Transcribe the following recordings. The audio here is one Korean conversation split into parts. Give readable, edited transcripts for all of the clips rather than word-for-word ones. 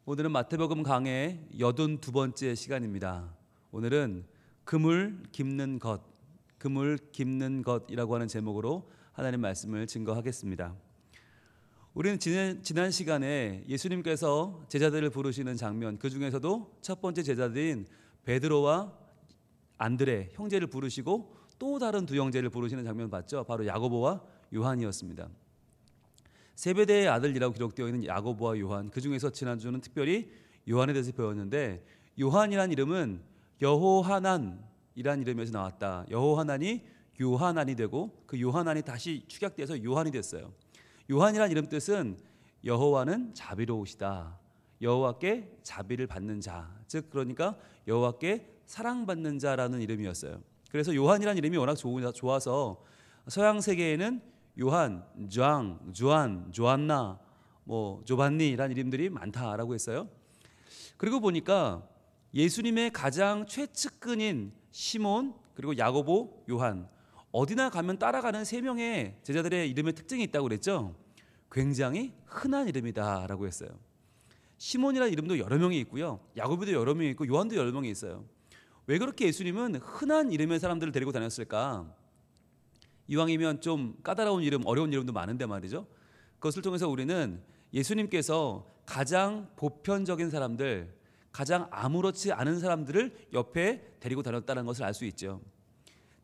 오늘은 마태복음 강의 82번째 시간입니다. 오늘은 금을 깁는 것이라고 하는 제목으로 하나님 말씀을 증거하겠습니다. 우리는 지난 시간에 예수님께서 제자들을 부르시는 장면, 그 중에서도 첫 번째 제자들인 베드로와 안드레 형제를 부르시고 또 다른 두 형제를 부르시는 장면 봤죠. 바로 야고보와 요한이었습니다. 세베대의 아들이라고 기록되어 있는 야고보와 요한, 그 중에서 지난주는 특별히 요한에 대해서 배웠는데, 요한이란 이름은 여호하난이란 이름에서 나왔다. 여호하난이 요하난이 되고 그 요하난이 다시 축약돼서 요한이 됐어요. 요한이란 이름 뜻은 여호와는 자비로우시다, 여호와께 자비를 받는 자, 즉 그러니까 여호와께 사랑받는 자라는 이름이었어요. 그래서 요한이란 이름이 워낙 좋아서 서양 세계에는 요한, 주안, 조안나, 조반니라는 이름들이 많다라고 했어요. 그리고 보니까 예수님의 가장 최측근인 시몬, 그리고 야고보, 요한, 어디나 가면 따라가는 세 명의 제자들의 이름의 특징이 있다고 그랬죠. 굉장히 흔한 이름이다라고 했어요. 시몬이라는 이름도 여러 명이 있고요, 야고보도 여러 명이 있고 요한도 여러 명이 있어요. 왜 그렇게 예수님은 흔한 이름의 사람들을 데리고 다녔을까? 이왕이면 좀 까다로운 이름, 어려운 이름도 많은데 말이죠. 그것을 통해서 우리는 예수님께서 가장 보편적인 사람들, 가장 아무렇지 않은 사람들을 옆에 데리고 다녔다는 것을 알 수 있죠.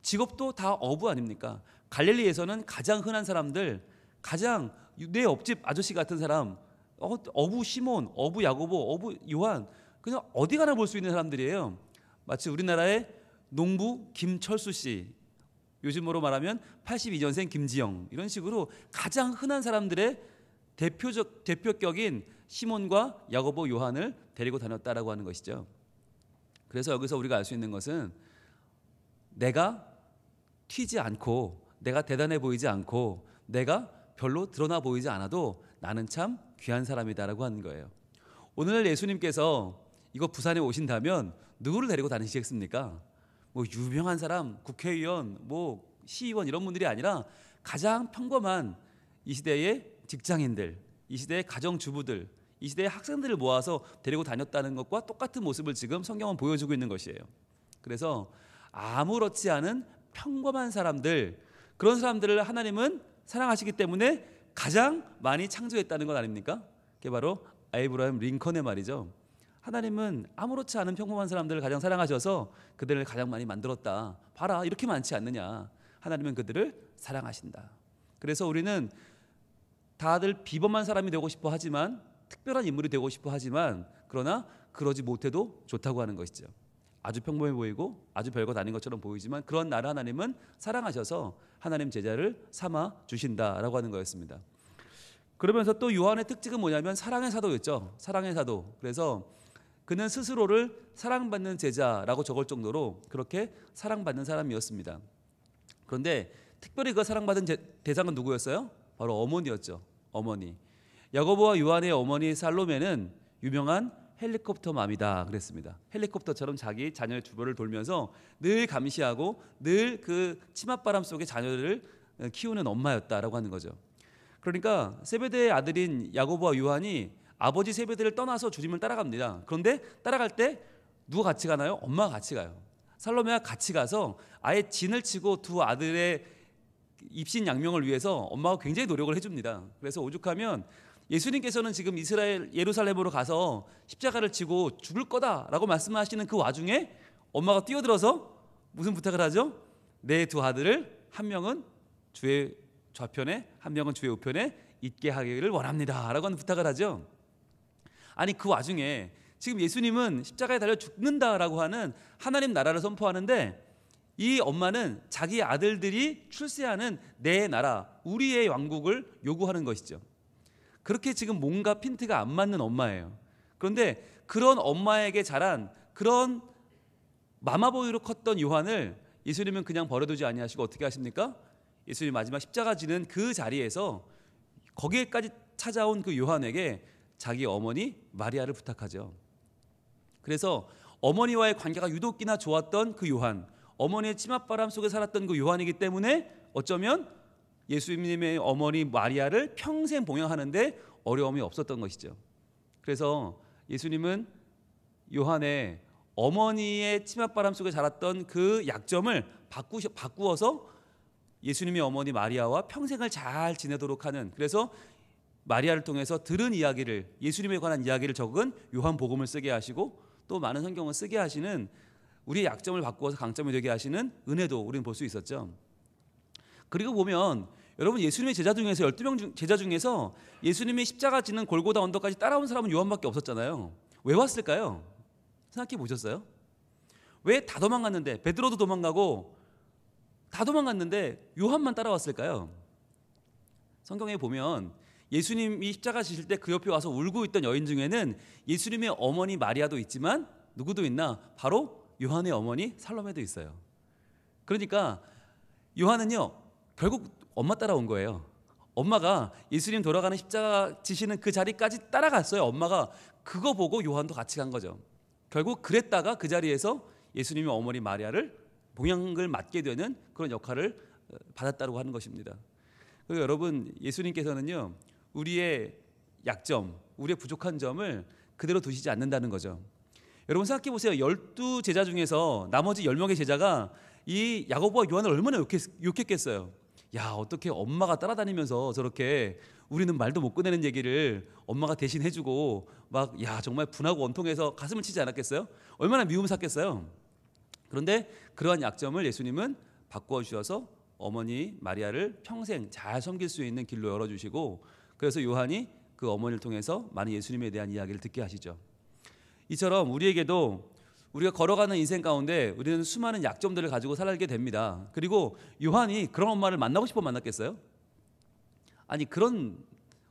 직업도 다 어부 아닙니까? 갈릴리에서는 가장 흔한 사람들, 가장 내 옆집 아저씨 같은 사람, 어부 시몬, 어부 야고보, 어부 요한, 그냥 어디 가나 볼 수 있는 사람들이에요. 마치 우리나라의 농부 김철수 씨, 요즘으로 말하면 82년생 김지영, 이런 식으로 가장 흔한 사람들의 대표격인 시몬과 야고보, 요한을 데리고 다녔다라고 하는 것이죠. 그래서 여기서 우리가 알 수 있는 것은 내가 튀지 않고, 내가 대단해 보이지 않고, 내가 별로 드러나 보이지 않아도 나는 참 귀한 사람이다라고 하는 거예요. 오늘 예수님께서 이거 부산에 오신다면 누구를 데리고 다니시겠습니까? 유명한 사람, 국회의원, 시의원 이런 분들이 아니라 가장 평범한 이 시대의 직장인들, 이 시대의 가정주부들, 이 시대의 학생들을 모아서 데리고 다녔다는 것과 똑같은 모습을 지금 성경은 보여주고 있는 것이에요. 그래서 아무렇지 않은 평범한 사람들, 그런 사람들을 하나님은 사랑하시기 때문에 가장 많이 창조했다는 것 아닙니까? 그게 바로 아브라함 링컨의 말이죠. 하나님은 아무렇지 않은 평범한 사람들을 가장 사랑하셔서 그들을 가장 많이 만들었다. 봐라, 이렇게 많지 않느냐. 하나님은 그들을 사랑하신다. 그래서 우리는 다들 비범한 사람이 되고 싶어 하지만, 특별한 인물이 되고 싶어 하지만, 그러나 그러지 못해도 좋다고 하는 것이죠. 아주 평범해 보이고 아주 별것 아닌 것처럼 보이지만 그런 나를 하나님은 사랑하셔서 하나님 제자를 삼아 주신다라고 하는 거였습니다. 그러면서 또 요한의 특징은 뭐냐면 사랑의 사도였죠. 사랑의 사도. 그래서 그는 스스로를 사랑받는 제자라고 적을 정도로 그렇게 사랑받는 사람이었습니다. 그런데 특별히 그 사랑받은 대상은 누구였어요? 바로 어머니였죠. 어머니. 야고보와 요한의 어머니 살로메는 유명한 헬리콥터 맘이다 그랬습니다. 헬리콥터처럼 자기 자녀의 주변을 돌면서 늘 감시하고 늘 그 치맛바람 속에 자녀를 키우는 엄마였다라고 하는 거죠. 그러니까 세베대의 아들인 야고보와 요한이 아버지 세베대를 떠나서 주님을 따라갑니다. 그런데 따라갈 때 누가 같이 가나요? 엄마가 같이 가요. 살로메가 같이 가서 아예 진을 치고 두 아들의 입신 양명을 위해서 엄마가 굉장히 노력을 해줍니다. 그래서 오죽하면 예수님께서는 지금 이스라엘 예루살렘으로 가서 십자가를 지고 죽을 거다라고 말씀하시는 그 와중에 엄마가 뛰어들어서 무슨 부탁을 하죠? 내 두 아들을 한 명은 주의 좌편에 한 명은 주의 우편에 있게 하기를 원합니다 라고 하는 부탁을 하죠. 아니, 그 와중에 지금 예수님은 십자가에 달려 죽는다라고 하는 하나님 나라를 선포하는데, 이 엄마는 자기 아들들이 출세하는 내 나라, 우리의 왕국을 요구하는 것이죠. 그렇게 지금 뭔가 핀트가 안 맞는 엄마예요. 그런데 그런 엄마에게 자란, 그런 마마보이로 컸던 요한을 예수님은 그냥 버려두지 아니하시고 어떻게 하십니까? 예수님 마지막 십자가 지는 그 자리에서 거기에까지 찾아온 그 요한에게 자기 어머니 마리아를 부탁하죠. 그래서 어머니와의 관계가 유독이나 좋았던 그 요한, 어머니의 치맛바람 속에 살았던 그 요한이기 때문에 어쩌면 예수님의 어머니 마리아를 평생 봉양하는데 어려움이 없었던 것이죠. 그래서 예수님은 요한의 어머니의 치맛바람 속에 자랐던 그 약점을 바꾸어서 예수님의 어머니 마리아와 평생을 잘 지내도록 하는, 그래서 마리아를 통해서 들은 이야기를, 예수님에 관한 이야기를 적은 요한복음을 쓰게 하시고 또 많은 성경을 쓰게 하시는, 우리의 약점을 바꾸어서 강점이 되게 하시는 은혜도 우리는 볼 수 있었죠. 그리고 보면 여러분, 예수님의 제자 중에서 12명 제자 중에서 예수님이 십자가 지는 골고다 언덕까지 따라온 사람은 요한밖에 없었잖아요. 왜 왔을까요? 생각해 보셨어요? 왜 다 도망갔는데, 베드로도 도망가고 다 도망갔는데 요한만 따라왔을까요? 성경에 보면 예수님이 십자가 지실 때 그 옆에 와서 울고 있던 여인 중에는 예수님의 어머니 마리아도 있지만 누구도 있나? 바로 요한의 어머니 살로메도 있어요. 그러니까 요한은요, 결국 엄마 따라온 거예요. 엄마가 예수님 돌아가는 십자가 지시는 그 자리까지 따라갔어요. 엄마가 그거 보고 요한도 같이 간 거죠. 결국 그랬다가 그 자리에서 예수님의 어머니 마리아를 봉양을 맡게 되는 그런 역할을 받았다고 하는 것입니다. 그리고 여러분, 예수님께서는요, 우리의 약점, 우리의 부족한 점을 그대로 두시지 않는다는 거죠. 여러분 생각해 보세요. 12제자 중에서 나머지 10명의 제자가 이 야고보와 요한을 얼마나 욕했겠어요. 야, 어떻게 엄마가 따라다니면서 저렇게 우리는 말도 못 꺼내는 얘기를 엄마가 대신 해주고 막, 야, 정말 분하고 원통해서 가슴을 치지 않았겠어요? 얼마나 미움 샀겠어요? 그런데 그러한 약점을 예수님은 바꾸어 주셔서 어머니 마리아를 평생 잘 섬길 수 있는 길로 열어주시고, 그래서 요한이 그 어머니를 통해서 많은 예수님에 대한 이야기를 듣게 하시죠. 이처럼 우리에게도 우리가 걸어가는 인생 가운데 우리는 수많은 약점들을 가지고 살게 됩니다. 그리고 요한이 그런 엄마를 만나고 싶어 만났겠어요? 아니, 그런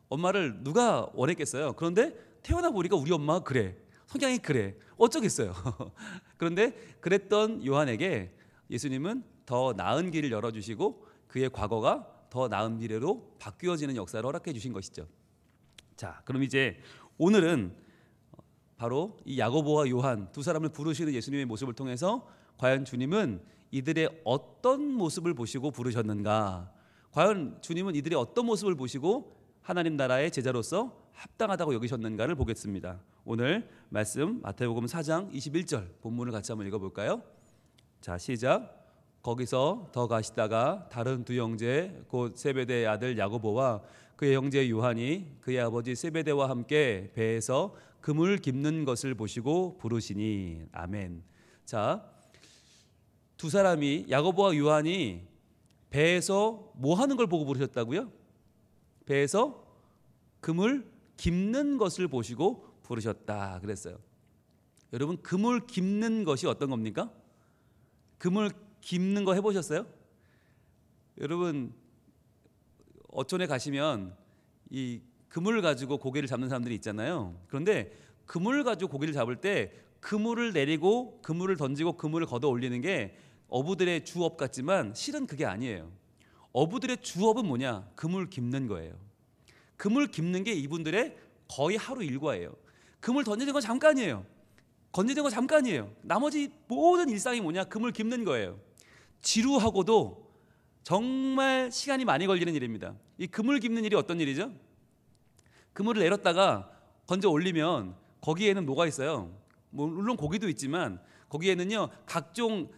엄마를 누가 원했겠어요? 그런데 태어나 보니까 우리 엄마가 그래, 성향이 그래, 어쩌겠어요. 그런데 그랬던 요한에게 예수님은 더 나은 길을 열어주시고 그의 과거가 더 나은 미래로 바뀌어지는 역사를 허락해 주신 것이죠. 자, 그럼 이제 오늘은 바로 이 야고보와 요한 두 사람을 부르시는 예수님의 모습을 통해서 과연 주님은 이들의 어떤 모습을 보시고 부르셨는가, 과연 주님은 이들의 어떤 모습을 보시고 하나님 나라의 제자로서 합당하다고 여기셨는가를 보겠습니다. 오늘 말씀 마태복음 4장 21절 본문을 같이 한번 읽어볼까요? 자, 시작. 거기서 더 가시다가 다른 두 형제 곧 세베대의 아들 야고보와 그의 형제 요한이 그의 아버지 세베대와 함께 배에서 그물 깁는 것을 보시고 부르시니. 아멘. 자, 두 사람이, 야고보와 요한이 배에서 뭐 하는 걸 보고 부르셨다고요? 배에서 그물 깁는 것을 보시고 부르셨다 그랬어요. 여러분, 그물 깁는 것이 어떤 겁니까? 그물 깁는 거 해보셨어요? 여러분, 어촌에 가시면 이 그물을 가지고 고기를 잡는 사람들이 있잖아요. 그런데 그물을 가지고 고기를 잡을 때 그물을 내리고 그물을 던지고 그물을 걷어 올리는 게 어부들의 주업 같지만 실은 그게 아니에요. 어부들의 주업은 뭐냐? 그물 깁는 거예요. 그물 깁는 게 이분들의 거의 하루 일과예요. 그물 던지는 건 잠깐이에요. 건지는 건 잠깐이에요. 나머지 모든 일상이 뭐냐? 그물 깁는 거예요. 지루하고도 정말 시간이 많이 걸리는 일입니다. 이 그물 깁는 일이 어떤 일이죠? 그물을 내렸다가 건져 올리면 거기에는 뭐가 있어요? 물론 고기도 있지만 거기에는요, 각종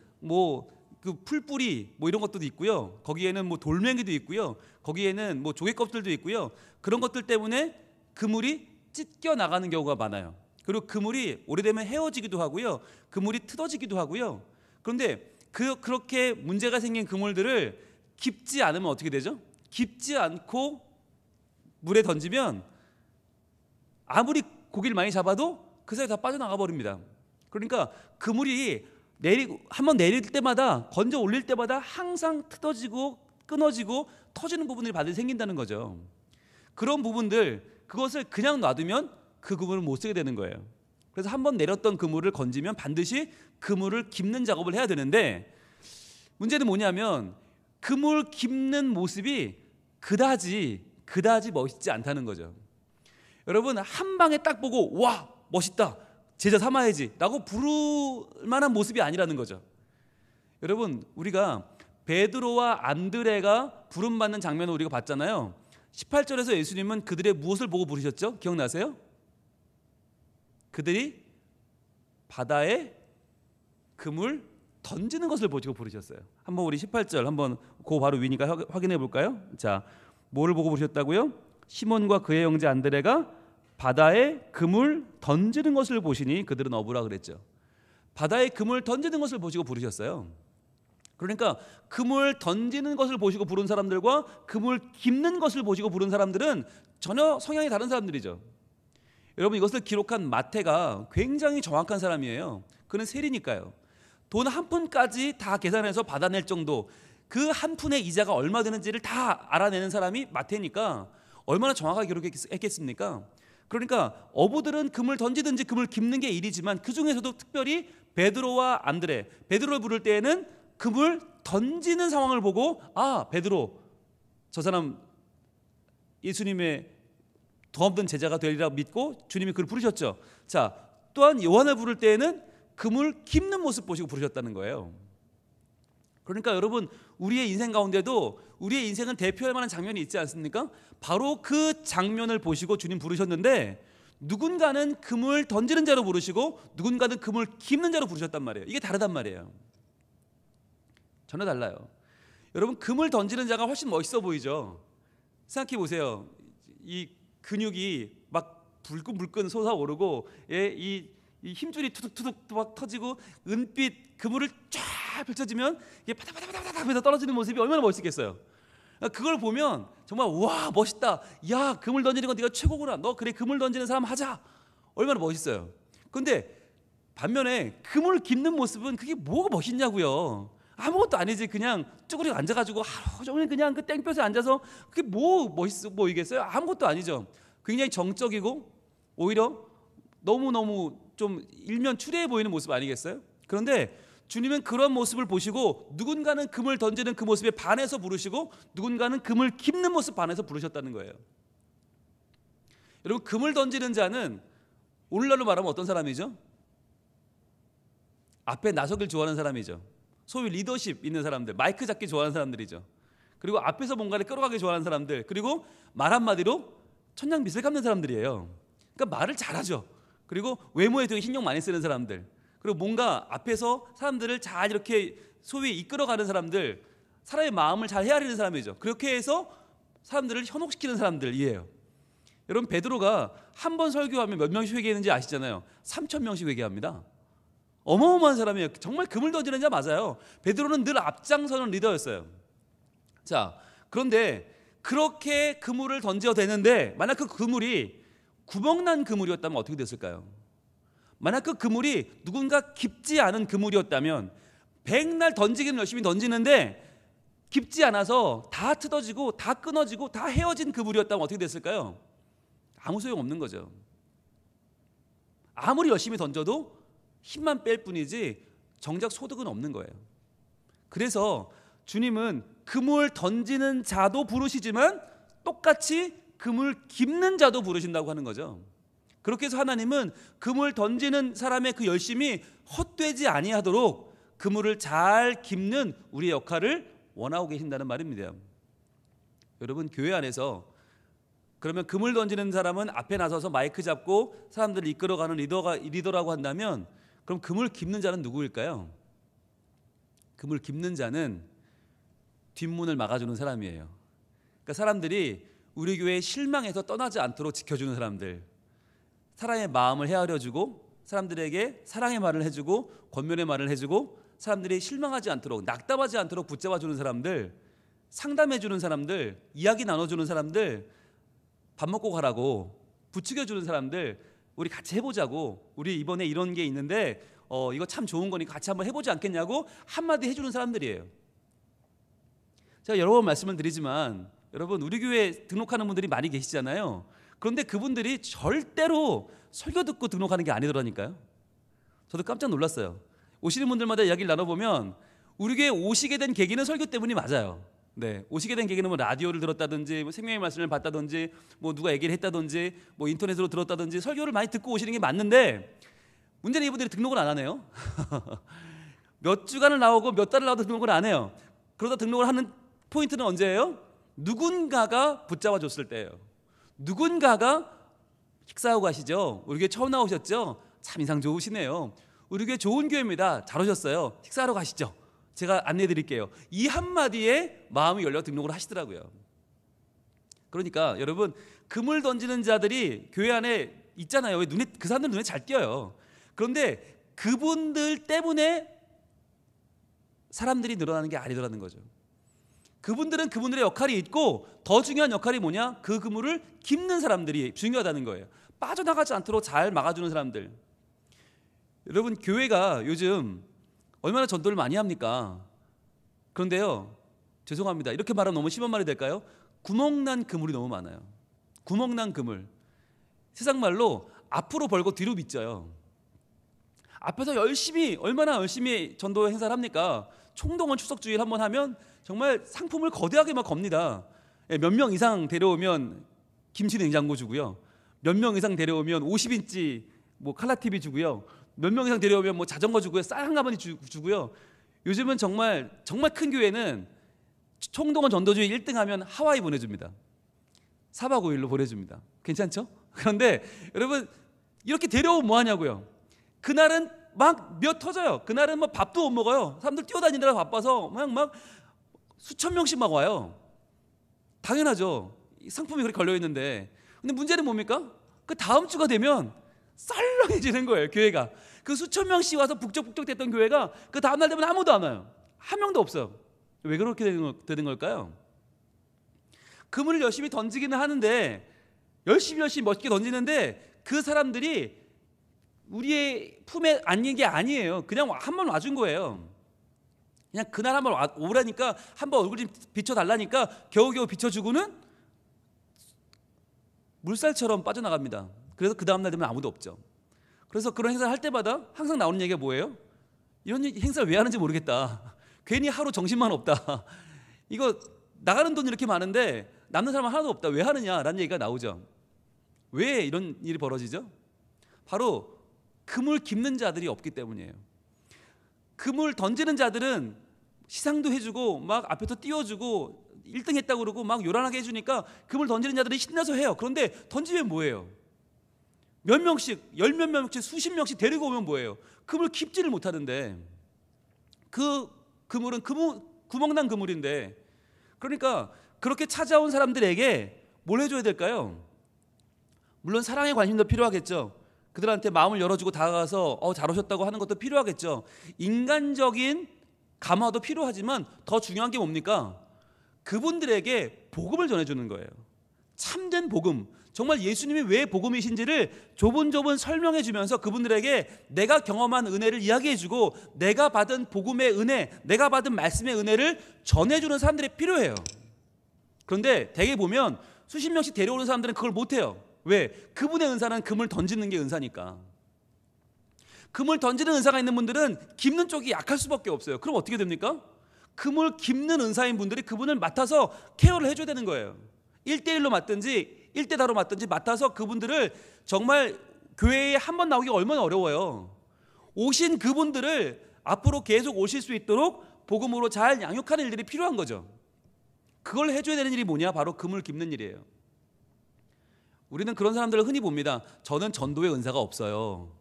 그 풀뿌리 이런 것도 있고요. 거기에는 돌멩이도 있고요. 거기에는 조개 껍질도 있고요. 그런 것들 때문에 그물이 찢겨 나가는 경우가 많아요. 그리고 그물이 오래되면 헤어지기도 하고요. 그물이 틀어지기도 하고요. 그런데 그렇게 문제가 생긴 그물들을 깊지 않으면 어떻게 되죠? 깊지 않고 물에 던지면 아무리 고기를 많이 잡아도 그 사이에 다 빠져나가 버립니다. 그러니까 그물이 한번 내릴 때마다, 건져 올릴 때마다 항상 틀어지고 끊어지고 터지는 부분들이 반드시 생긴다는 거죠. 그런 부분들, 그것을 그냥 놔두면 그 그물을 못 쓰게 되는 거예요. 그래서 한번 내렸던 그물을 건지면 반드시 그물을 깁는 작업을 해야 되는데, 문제는 뭐냐면 그물 깁는 모습이 그다지 멋있지 않다는 거죠. 여러분, 한 방에 딱 보고 와, 멋있다, 제자 삼아야지 라고 부를 만한 모습이 아니라는 거죠. 여러분, 우리가 베드로와 안드레가 부름받는 장면을 우리가 봤잖아요. 18절에서 예수님은 그들의 무엇을 보고 부르셨죠? 기억나세요? 그들이 바다에 금을 던지는 것을 보시고 부르셨어요. 한번 우리 18절 한번 그 바로 위니까 확인해 볼까요? 자, 뭐를 보고 부르셨다고요? 시몬과 그의 형제 안드레가 바다에 금을 던지는 것을 보시니 그들은 어부라 그랬죠. 바다에 금을 던지는 것을 보시고 부르셨어요. 그러니까 금을 던지는 것을 보시고 부른 사람들과 금을 깁는 것을 보시고 부른 사람들은 전혀 성향이 다른 사람들이죠. 여러분, 이것을 기록한 마태가 굉장히 정확한 사람이에요. 그는 세리니까요. 돈 한 푼까지 다 계산해서 받아낼 정도, 그 한 푼의 이자가 얼마 되는지를 다 알아내는 사람이 마태니까 얼마나 정확하게 기록했겠습니까? 그러니까 어부들은 금을 던지든지 금을 깁는 게 일이지만 그 중에서도 특별히 베드로와 안드레, 베드로를 부를 때에는 금을 던지는 상황을 보고, 아, 베드로, 저 사람 예수님의 더 없는 제자가 되리라 믿고 주님이 그를 부르셨죠. 자, 또한 요한을 부를 때에는 금을 깁는 모습 보시고 부르셨다는 거예요. 그러니까 여러분, 우리의 인생 가운데도 우리의 인생을 대표할 만한 장면이 있지 않습니까? 바로 그 장면을 보시고 주님 부르셨는데, 누군가는 금을 던지는 자로 부르시고 누군가는 금을 깁는 자로 부르셨단 말이에요. 이게 다르단 말이에요. 전혀 달라요. 여러분, 금을 던지는 자가 훨씬 멋있어 보이죠? 생각해 보세요. 이 근육이 막 불끈불끈 솟아오르고, 이 힘줄이 투둑투둑 막 터지고 은빛 그물을 쫙 펼쳐지면 이게 바다바다바다바다 하면서 떨어지는 모습이 얼마나 멋있겠어요. 그걸 보면 정말 와, 멋있다. 야, 금을 던지는 건 네가 최고구나. 너 그래, 금을 던지는 사람 하자. 얼마나 멋있어요. 그런데 반면에 금을 깁는 모습은 그게 뭐가 멋있냐고요. 아무것도 아니지. 그냥 쭈그리고 앉아가지고 하루 종일 그냥 그 땡볕에 앉아서 그게 뭐 멋있어 보이겠어요? 아무것도 아니죠. 굉장히 정적이고 오히려 너무너무 좀 일면 추레해 보이는 모습 아니겠어요? 그런데 주님은 그런 모습을 보시고 누군가는 금을 던지는 그 모습에 반해서 부르시고 누군가는 금을 깁는 모습 반해서 부르셨다는 거예요. 여러분, 금을 던지는 자는 오늘날로 말하면 어떤 사람이죠? 앞에 나서길 좋아하는 사람이죠. 소위 리더십 있는 사람들, 마이크 잡기 좋아하는 사람들이죠. 그리고 앞에서 뭔가를 끌어가기 좋아하는 사람들, 그리고 말 한마디로 천냥빚을 갚는 사람들이에요. 그러니까 말을 잘하죠. 그리고 외모에 되게 신경 많이 쓰는 사람들, 그리고 뭔가 앞에서 사람들을 잘 이렇게 소위 이끌어가는 사람들, 사람의 마음을 잘 헤아리는 사람이죠. 그렇게 해서 사람들을 현혹시키는 사람들이에요. 여러분, 베드로가 한 번 설교하면 몇 명씩 회개했는지 아시잖아요. 3,000명씩 회개합니다. 어마어마한 사람이에요. 정말 금을 던지는 자 맞아요. 베드로는 늘 앞장서는 리더였어요. 자, 그런데 그렇게 그물을 던져야 되는데 만약 그 그물이 구멍난 그물이었다면 어떻게 됐을까요? 만약 그 그물이 누군가 깊지 않은 그물이었다면 백날 던지기는 열심히 던지는데 깊지 않아서 다 뜯어지고 다 끊어지고 다 헤어진 그물이었다면 어떻게 됐을까요? 아무 소용없는 거죠. 아무리 열심히 던져도 힘만 뺄 뿐이지 정작 소득은 없는 거예요. 그래서 주님은 금을 던지는 자도 부르시지만 똑같이 금을 깁는 자도 부르신다고 하는 거죠. 그렇게 해서 하나님은 금을 던지는 사람의 그 열심이 헛되지 아니하도록 그물을 잘 깁는 우리의 역할을 원하고 계신다는 말입니다. 여러분, 교회 안에서 그러면 금을 던지는 사람은 앞에 나서서 마이크 잡고 사람들을 이끌어가는 리더라고 한다면, 그럼 금을 깁는 자는 누구일까요? 금을 깁는 자는 뒷문을 막아주는 사람이에요. 그러니까 사람들이 우리 교회에 실망해서 떠나지 않도록 지켜주는 사람들, 사람의 마음을 헤아려주고 사람들에게 사랑의 말을 해주고 권면의 말을 해주고 사람들이 실망하지 않도록, 낙담하지 않도록 붙잡아주는 사람들, 상담해주는 사람들, 이야기 나눠주는 사람들, 밥 먹고 가라고 부추겨주는 사람들, 우리 같이 해보자고, 우리 이번에 이런 게 있는데 이거 참 좋은 거니까 같이 한번 해보지 않겠냐고 한마디 해주는 사람들이에요. 제가 여러 번 말씀을 드리지만 여러분, 우리 교회에 등록하는 분들이 많이 계시잖아요. 그런데 그분들이 절대로 설교 듣고 등록하는 게 아니더라니까요. 저도 깜짝 놀랐어요. 오시는 분들마다 이야기를 나눠보면 우리 교회에 오시게 된 계기는 설교 때문이 맞아요. 네, 오시게 된 계기는 뭐 라디오를 들었다든지 뭐 생명의 말씀을 봤다든지 뭐 누가 얘기를 했다든지 뭐 인터넷으로 들었다든지 설교를 많이 듣고 오시는 게 맞는데, 문제는 이분들이 등록을 안 하네요. 몇 주간을 나오고 몇 달을 나와도 등록을 안 해요. 그러다 등록을 하는 포인트는 언제예요? 누군가가 붙잡아 줬을 때예요. 누군가가 식사하고 가시죠? 우리 교회 처음 나오셨죠? 참 인상 좋으시네요. 우리 교회 좋은 교회입니다. 잘 오셨어요. 식사하러 가시죠. 제가 안내해 드릴게요. 이 한마디에 마음이 열려 등록을 하시더라고요. 그러니까 여러분, 금을 던지는 자들이 교회 안에 있잖아요. 왜 그 사람들 눈에 잘 띄어요. 그런데 그분들 때문에 사람들이 늘어나는 게 아니더라는 거죠. 그분들은 그분들의 역할이 있고, 더 중요한 역할이 뭐냐? 그 그물을 깁는 사람들이 중요하다는 거예요. 빠져나가지 않도록 잘 막아주는 사람들. 여러분, 교회가 요즘 얼마나 전도를 많이 합니까? 그런데요, 죄송합니다, 이렇게 말하면 너무 심한 말이 될까요? 구멍난 그물이 너무 많아요. 구멍난 그물. 세상 말로 앞으로 벌고 뒤로 빗져요. 앞에서 얼마나 열심히 전도 행사를 합니까? 총동원 추석 주일 한번 하면 정말 상품을 거대하게 막 겁니다. 몇 명 이상 데려오면 김치 냉장고 주고요. 몇 명 이상 데려오면 50인치 뭐 칼라 TV 주고요. 몇 명 이상 데려오면 뭐 자전거 주고요. 쌀 한 가마니 주고요. 요즘은 정말 큰 교회는 총동원 전도주의 1등 하면 하와이 보내줍니다. 4박 5일로 보내줍니다. 괜찮죠? 그런데 여러분, 이렇게 데려오면 뭐 하냐고요? 그날은 막 몇 터져요. 그날은 뭐 밥도 못 먹어요. 사람들 뛰어다니느라 바빠서 막 수천 명씩 막 와요. 당연하죠. 상품이 그렇게 걸려 있는데. 근데 문제는 뭡니까? 그 다음 주가 되면 썰렁해지는 거예요, 교회가. 그 수천 명씩 와서 북적북적 됐던 교회가 그 다음 날 되면 아무도 안 와요. 한 명도 없어요. 왜 그렇게 되는 걸까요? 그물을 열심히 던지기는 하는데, 열심히 멋있게 던지는데, 그 사람들이 우리의 품에 안긴 게 아니에요. 그냥 한 번 와준 거예요. 그냥 그날 한번 오라니까, 한번 얼굴 좀 비춰달라니까 겨우겨우 비춰주고는 물살처럼 빠져나갑니다. 그래서 그 다음날 되면 아무도 없죠. 그래서 그런 행사를 할 때마다 항상 나오는 얘기가 뭐예요? 이런 행사를 왜 하는지 모르겠다. 괜히 하루 정신만 없다. 이거 나가는 돈 이렇게 많은데 남는 사람은 하나도 없다. 왜 하느냐라는 얘기가 나오죠. 왜 이런 일이 벌어지죠? 바로 금을 깁는 자들이 없기 때문이에요. 금을 던지는 자들은 시상도 해주고 막 앞에서 띄워주고 1등 했다고 그러고 막 요란하게 해주니까 금을 던지는 자들이 신나서 해요. 그런데 던지면 뭐예요? 몇 명씩, 몇 명씩, 수십 명씩 데리고 오면 뭐예요? 금을 깁지를 못하는데, 그 그물은 구멍난 그물인데, 그러니까 그렇게 찾아온 사람들에게 뭘 해줘야 될까요? 물론 사랑의 관심도 필요하겠죠. 그들한테 마음을 열어주고 다가가서 잘 오셨다고 하는 것도 필요하겠죠. 인간적인 감화도 필요하지만 더 중요한 게 뭡니까? 그분들에게 복음을 전해주는 거예요. 참된 복음, 정말 예수님이 왜 복음이신지를 조분조분 설명해 주면서 그분들에게 내가 경험한 은혜를 이야기해 주고 내가 받은 복음의 은혜, 내가 받은 말씀의 은혜를 전해주는 사람들이 필요해요. 그런데 대개 보면 수십 명씩 데려오는 사람들은 그걸 못해요. 왜? 그분의 은사는 금을 던지는 게 은사니까. 금을 던지는 은사가 있는 분들은 깁는 쪽이 약할 수밖에 없어요. 그럼 어떻게 됩니까? 금을 깁는 은사인 분들이 그분을 맡아서 케어를 해줘야 되는 거예요. 1대1로 맡든지 1대4로 맡든지 맡아서 그분들을, 정말 교회에 한 번 나오기가 얼마나 어려워요. 오신 그분들을 앞으로 계속 오실 수 있도록 복음으로 잘 양육하는 일들이 필요한 거죠. 그걸 해줘야 되는 일이 뭐냐? 바로 금을 깁는 일이에요. 우리는 그런 사람들을 흔히 봅니다. 저는 전도의 은사가 없어요.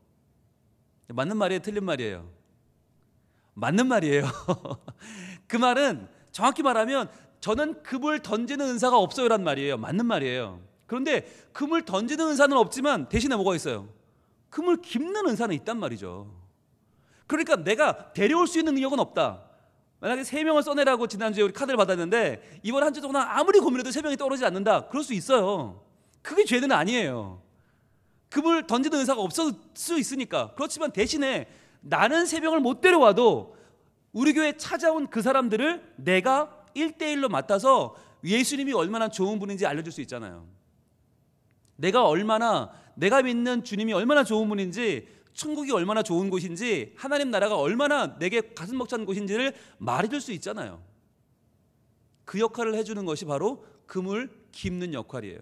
맞는 말이에요? 틀린 말이에요? 맞는 말이에요. 그 말은 정확히 말하면 저는 금을 던지는 은사가 없어요란 말이에요. 맞는 말이에요. 그런데 금을 던지는 은사는 없지만 대신에 뭐가 있어요? 금을 깁는 은사는 있단 말이죠. 그러니까 내가 데려올 수 있는 능력은 없다. 만약에 3명을 써내라고 지난주에 우리 카드를 받았는데 이번 한 주 동안 아무리 고민해도 3명이 떨어지지 않는다. 그럴 수 있어요. 그게 죄는 아니에요. 금을 던지는 은사가 없을 수 있으니까. 그렇지만 대신에 나는 3명을 못 데려와도 우리 교회에 찾아온 그 사람들을 내가 1대1로 맡아서 예수님이 얼마나 좋은 분인지 알려줄 수 있잖아요. 내가 믿는 주님이 얼마나 좋은 분인지, 천국이 얼마나 좋은 곳인지, 하나님 나라가 얼마나 내게 가슴 벅찬 곳인지를 말해줄 수 있잖아요. 그 역할을 해주는 것이 바로 금을 깁는 역할이에요.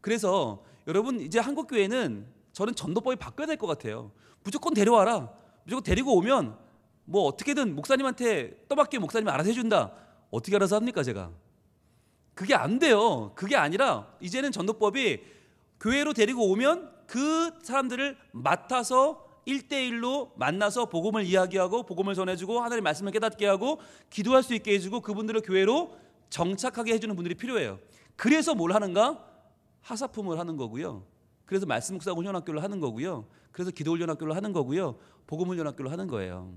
그래서 여러분, 이제 한국교회는 저는 전도법이 바뀌어야 될 것 같아요. 무조건 데려와라. 무조건 데리고 오면 뭐 어떻게든 목사님한테 떠맡기면 목사님이 알아서 해준다. 어떻게 알아서 합니까, 제가? 그게 안 돼요. 그게 아니라 이제는 전도법이 교회로 데리고 오면 그 사람들을 맡아서 1대1로 만나서 복음을 이야기하고 복음을 전해주고 하나님의 말씀을 깨닫게 하고 기도할 수 있게 해주고 그분들을 교회로 정착하게 해주는 분들이 필요해요. 그래서 뭘 하는가? 하사품을 하는 거고요. 그래서 말씀 묵상 훈련학교를 하는 거고요. 그래서 기도 훈련학교를 하는 거고요. 복음 훈련학교를 하는 거예요.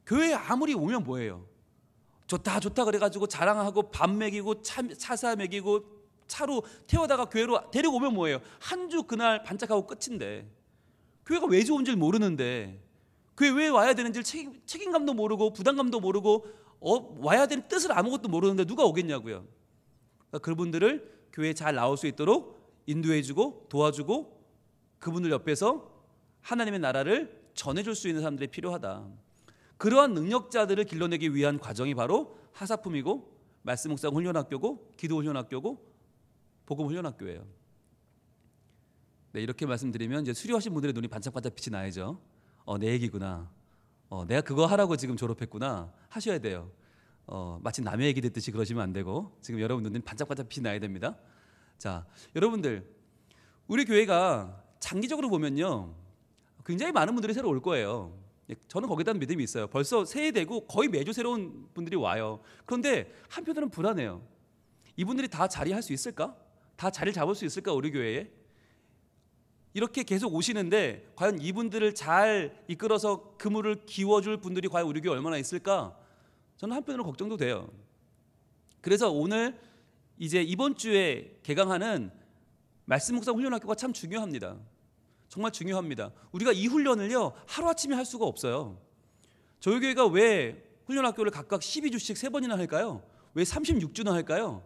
교회에 아무리 오면 뭐예요? 좋다 그래가지고 자랑하고 밥 먹이고 차사 먹이고 차로 태워다가 교회로 데리고 오면 뭐예요? 한 주 그날 반짝하고 끝인데 교회가 왜 좋은지 모르는데 교회 왜 와야 되는지 책임감도 모르고 부담감도 모르고 와야 되는 뜻을 아무것도 모르는데 누가 오겠냐고요. 그러니까 그분들을 교회에 잘 나올 수 있도록 인도해주고 도와주고 그분들 옆에서 하나님의 나라를 전해줄 수 있는 사람들이 필요하다. 그러한 능력자들을 길러내기 위한 과정이 바로 하사품이고 말씀 묵상 훈련학교고 기도 훈련학교고 복음 훈련학교예요. 네, 이렇게 말씀드리면 이제 수료하신 분들의 눈이 반짝반짝 빛이 나야죠. 내 얘기구나. 내가 그거 하라고 지금 졸업했구나 하셔야 돼요. 마치 남의 얘기 듣듯이 그러시면 안 되고 지금 여러분 눈이 반짝반짝 빛이 나야 됩니다. 자, 여러분들 우리 교회가 장기적으로 보면요 굉장히 많은 분들이 새로 올 거예요. 저는 거기에 대한 믿음이 있어요. 벌써 새해 되고 거의 매주 새로운 분들이 와요. 그런데 한편으로는 불안해요. 이분들이 다 자리할 수 있을까? 다 자리를 잡을 수 있을까? 우리 교회에 이렇게 계속 오시는데 과연 이분들을 잘 이끌어서 그물을 기워줄 분들이 과연 우리 교회에 얼마나 있을까? 저는 한편으로 걱정도 돼요. 그래서 오늘 이제 이번 주에 개강하는 말씀 묵상 훈련학교가 참 중요합니다. 정말 중요합니다. 우리가 이 훈련을요 하루아침에 할 수가 없어요. 저희 교회가 왜 훈련학교를 각각 12주씩 3번이나 할까요? 왜 36주나 할까요?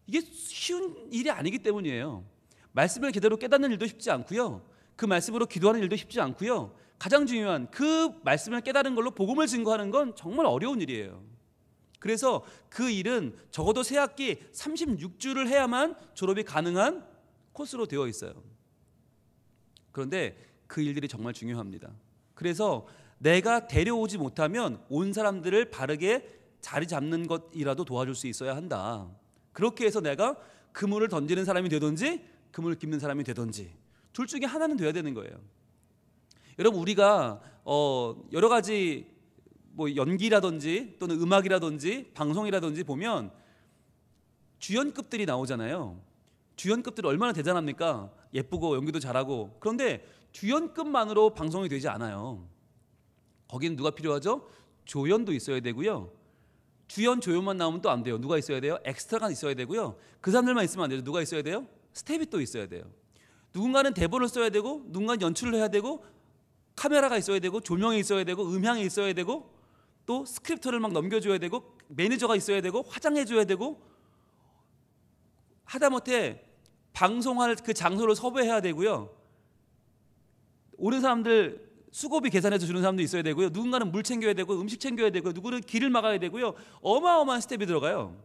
이게 쉬운 일이 아니기 때문이에요. 말씀을 제대로 깨닫는 일도 쉽지 않고요. 그 말씀으로 기도하는 일도 쉽지 않고요. 가장 중요한 그 말씀을 깨달은 걸로 복음을 증거하는 건 정말 어려운 일이에요. 그래서 그 일은 적어도 새 학기 36주를 해야만 졸업이 가능한 코스로 되어 있어요. 그런데 그 일들이 정말 중요합니다. 그래서 내가 데려오지 못하면 온 사람들을 바르게 자리 잡는 것이라도 도와줄 수 있어야 한다. 그렇게 해서 내가 그물을 던지는 사람이 되든지 그물을 깁는 사람이 되든지 둘 중에 하나는 돼야 되는 거예요. 여러분 우리가 여러 가지 뭐 연기라든지 또는 음악이라든지 방송이라든지 보면 주연급들이 나오잖아요. 주연급들이 얼마나 대단합니까? 예쁘고 연기도 잘하고. 그런데 주연급만으로 방송이 되지 않아요. 거기는 누가 필요하죠? 조연도 있어야 되고요. 주연 조연만 나오면 또 안 돼요. 누가 있어야 돼요? 엑스트라가 있어야 되고요. 그 사람들만 있으면 안 돼요. 누가 있어야 돼요? 스텝이 또 있어야 돼요. 누군가는 대본을 써야 되고 누군가는 연출을 해야 되고 카메라가 있어야 되고 조명이 있어야 되고 음향이 있어야 되고 또 스크립트를 막 넘겨줘야 되고 매니저가 있어야 되고 화장해줘야 되고 하다못해 방송할 그 장소를 섭외해야 되고요. 오는 사람들 수고비 계산해서 주는 사람도 있어야 되고요. 누군가는 물 챙겨야 되고 음식 챙겨야 되고 누구는 길을 막아야 되고요. 어마어마한 스텝이 들어가요.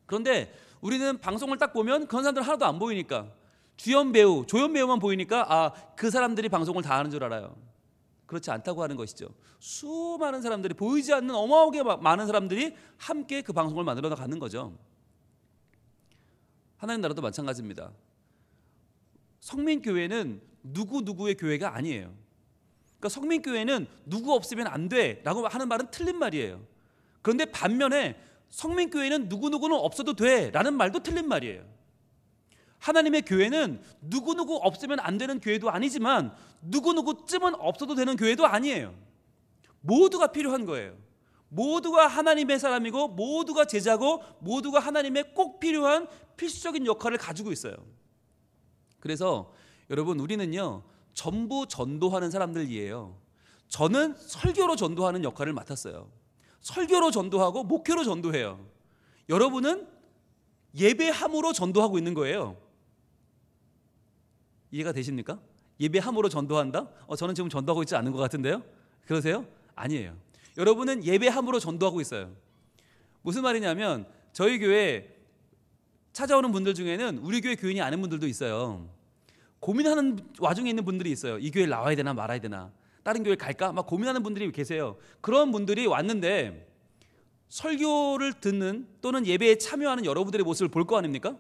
그런데 우리는 방송을 딱 보면 그런 사람들 하나도 안 보이니까 주연 배우, 조연 배우만 보이니까 그 사람들이 방송을 다 하는 줄 알아요. 그렇지 않다고 하는 것이죠. 수많은 사람들이 보이지 않는 어마어마하게 많은 사람들이 함께 그 방송을 만들어 나가는 거죠. 하나님 나라도 마찬가지입니다. 성민교회는 누구누구의 교회가 아니에요. 그러니까 성민교회는 누구 없으면 안 돼라고 하는 말은 틀린 말이에요. 그런데 반면에 성민교회는 누구누구는 없어도 돼라는 말도 틀린 말이에요. 하나님의 교회는 누구누구 없으면 안 되는 교회도 아니지만 누구누구쯤은 없어도 되는 교회도 아니에요. 모두가 필요한 거예요. 모두가 하나님의 사람이고 모두가 제자고 모두가 하나님의 꼭 필요한 필수적인 역할을 가지고 있어요. 그래서 여러분 우리는요 전부 전도하는 사람들이에요. 저는 설교로 전도하는 역할을 맡았어요. 설교로 전도하고 목회로 전도해요. 여러분은 예배함으로 전도하고 있는 거예요. 이해가 되십니까? 예배함으로 전도한다? 저는 지금 전도하고 있지 않은 것 같은데요? 그러세요? 아니에요. 여러분은 예배함으로 전도하고 있어요. 무슨 말이냐면 저희 교회 찾아오는 분들 중에는 우리 교회 교인이 아닌 분들도 있어요. 고민하는 와중에 있는 분들이 있어요. 이 교회 나와야 되나 말아야 되나, 다른 교회 갈까 막 고민하는 분들이 계세요. 그런 분들이 왔는데 설교를 듣는 또는 예배에 참여하는 여러분들의 모습을 볼 거 아닙니까?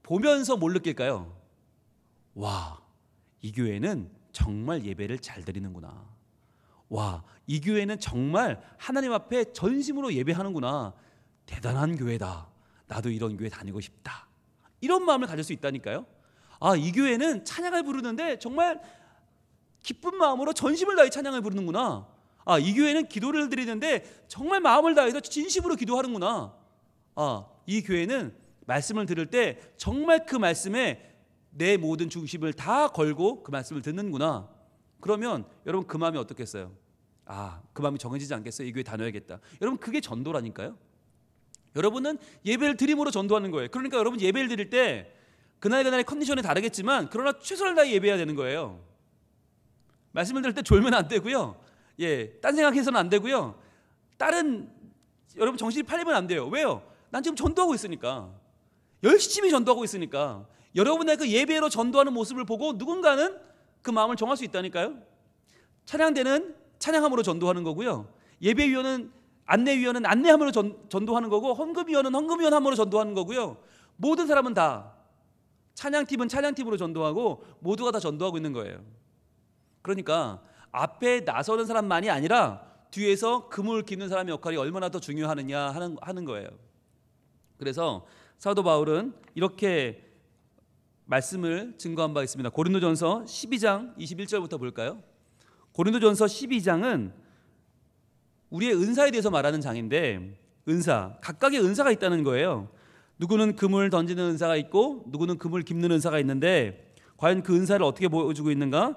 보면서 뭘 느낄까요? 와, 이 교회는 정말 예배를 잘 드리는구나. 와, 이 교회는 정말 하나님 앞에 전심으로 예배하는구나. 대단한 교회다. 나도 이런 교회 다니고 싶다. 이런 마음을 가질 수 있다니까요. 아, 이 교회는 찬양을 부르는데 정말 기쁜 마음으로 전심을 다해 찬양을 부르는구나. 아, 이 교회는 기도를 드리는데 정말 마음을 다해서 진심으로 기도하는구나. 아, 이 교회는 말씀을 들을 때 정말 그 말씀에 내 모든 중심을 다 걸고 그 말씀을 듣는구나. 그러면 여러분 그 마음이 어떻겠어요? 아, 그 마음이 정해지지 않겠어요? 이 교회 다녀야겠다. 여러분 그게 전도라니까요. 여러분은 예배를 드림으로 전도하는 거예요. 그러니까 여러분 예배를 드릴 때 그날그날의 컨디션이 다르겠지만 그러나 최선을 다해 예배해야 되는 거예요. 말씀을 들을 때 졸면 안 되고요. 딴 생각해서는 안 되고요. 다른 여러분 정신이 팔리면 안 돼요. 왜요? 난 지금 전도하고 있으니까. 열심히 전도하고 있으니까. 여러분의 그 예배로 전도하는 모습을 보고 누군가는 그 마음을 정할 수 있다니까요. 찬양대는 찬양함으로 전도하는 거고요. 예배위원은 안내위원은 안내함으로 전도하는 거고, 헌금위원은 헌금위원함으로 전도하는 거고요. 모든 사람은 다 찬양팀은 찬양팀으로 전도하고 모두가 다 전도하고 있는 거예요. 그러니까 앞에 나서는 사람만이 아니라 뒤에서 그물 깃는 사람의 역할이 얼마나 더 중요하느냐 하는 거예요. 그래서 사도 바울은 이렇게 말씀을 증거한 바 있습니다. 고린도전서 12장 21절부터 볼까요? 고린도전서 12장은 우리의 은사에 대해서 말하는 장인데, 은사, 각각의 은사가 있다는 거예요. 누구는 금을 던지는 은사가 있고 누구는 금을 깁는 은사가 있는데, 과연 그 은사를 어떻게 보여주고 있는가?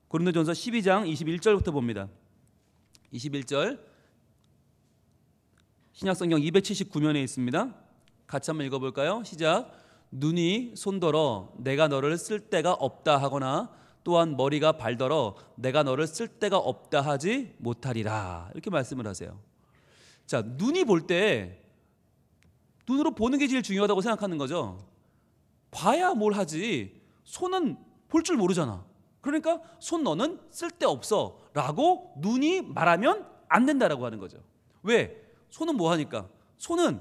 고린도전서 12장 21절부터 봅니다. 21절 신약성경 279면에 있습니다. 같이 한번 읽어볼까요? 시작. 눈이 손더러 내가 너를 쓸 데가 없다 하거나 또한 머리가 발더러 내가 너를 쓸 데가 없다 하지 못하리라. 이렇게 말씀을 하세요. 자, 눈이 볼 때 눈으로 보는 게 제일 중요하다고 생각하는 거죠. 봐야 뭘 하지. 손은 볼 줄 모르잖아. 그러니까 손 너는 쓸데없어 라고 눈이 말하면 안 된다라고 하는 거죠. 왜? 손은 뭐 하니까? 손은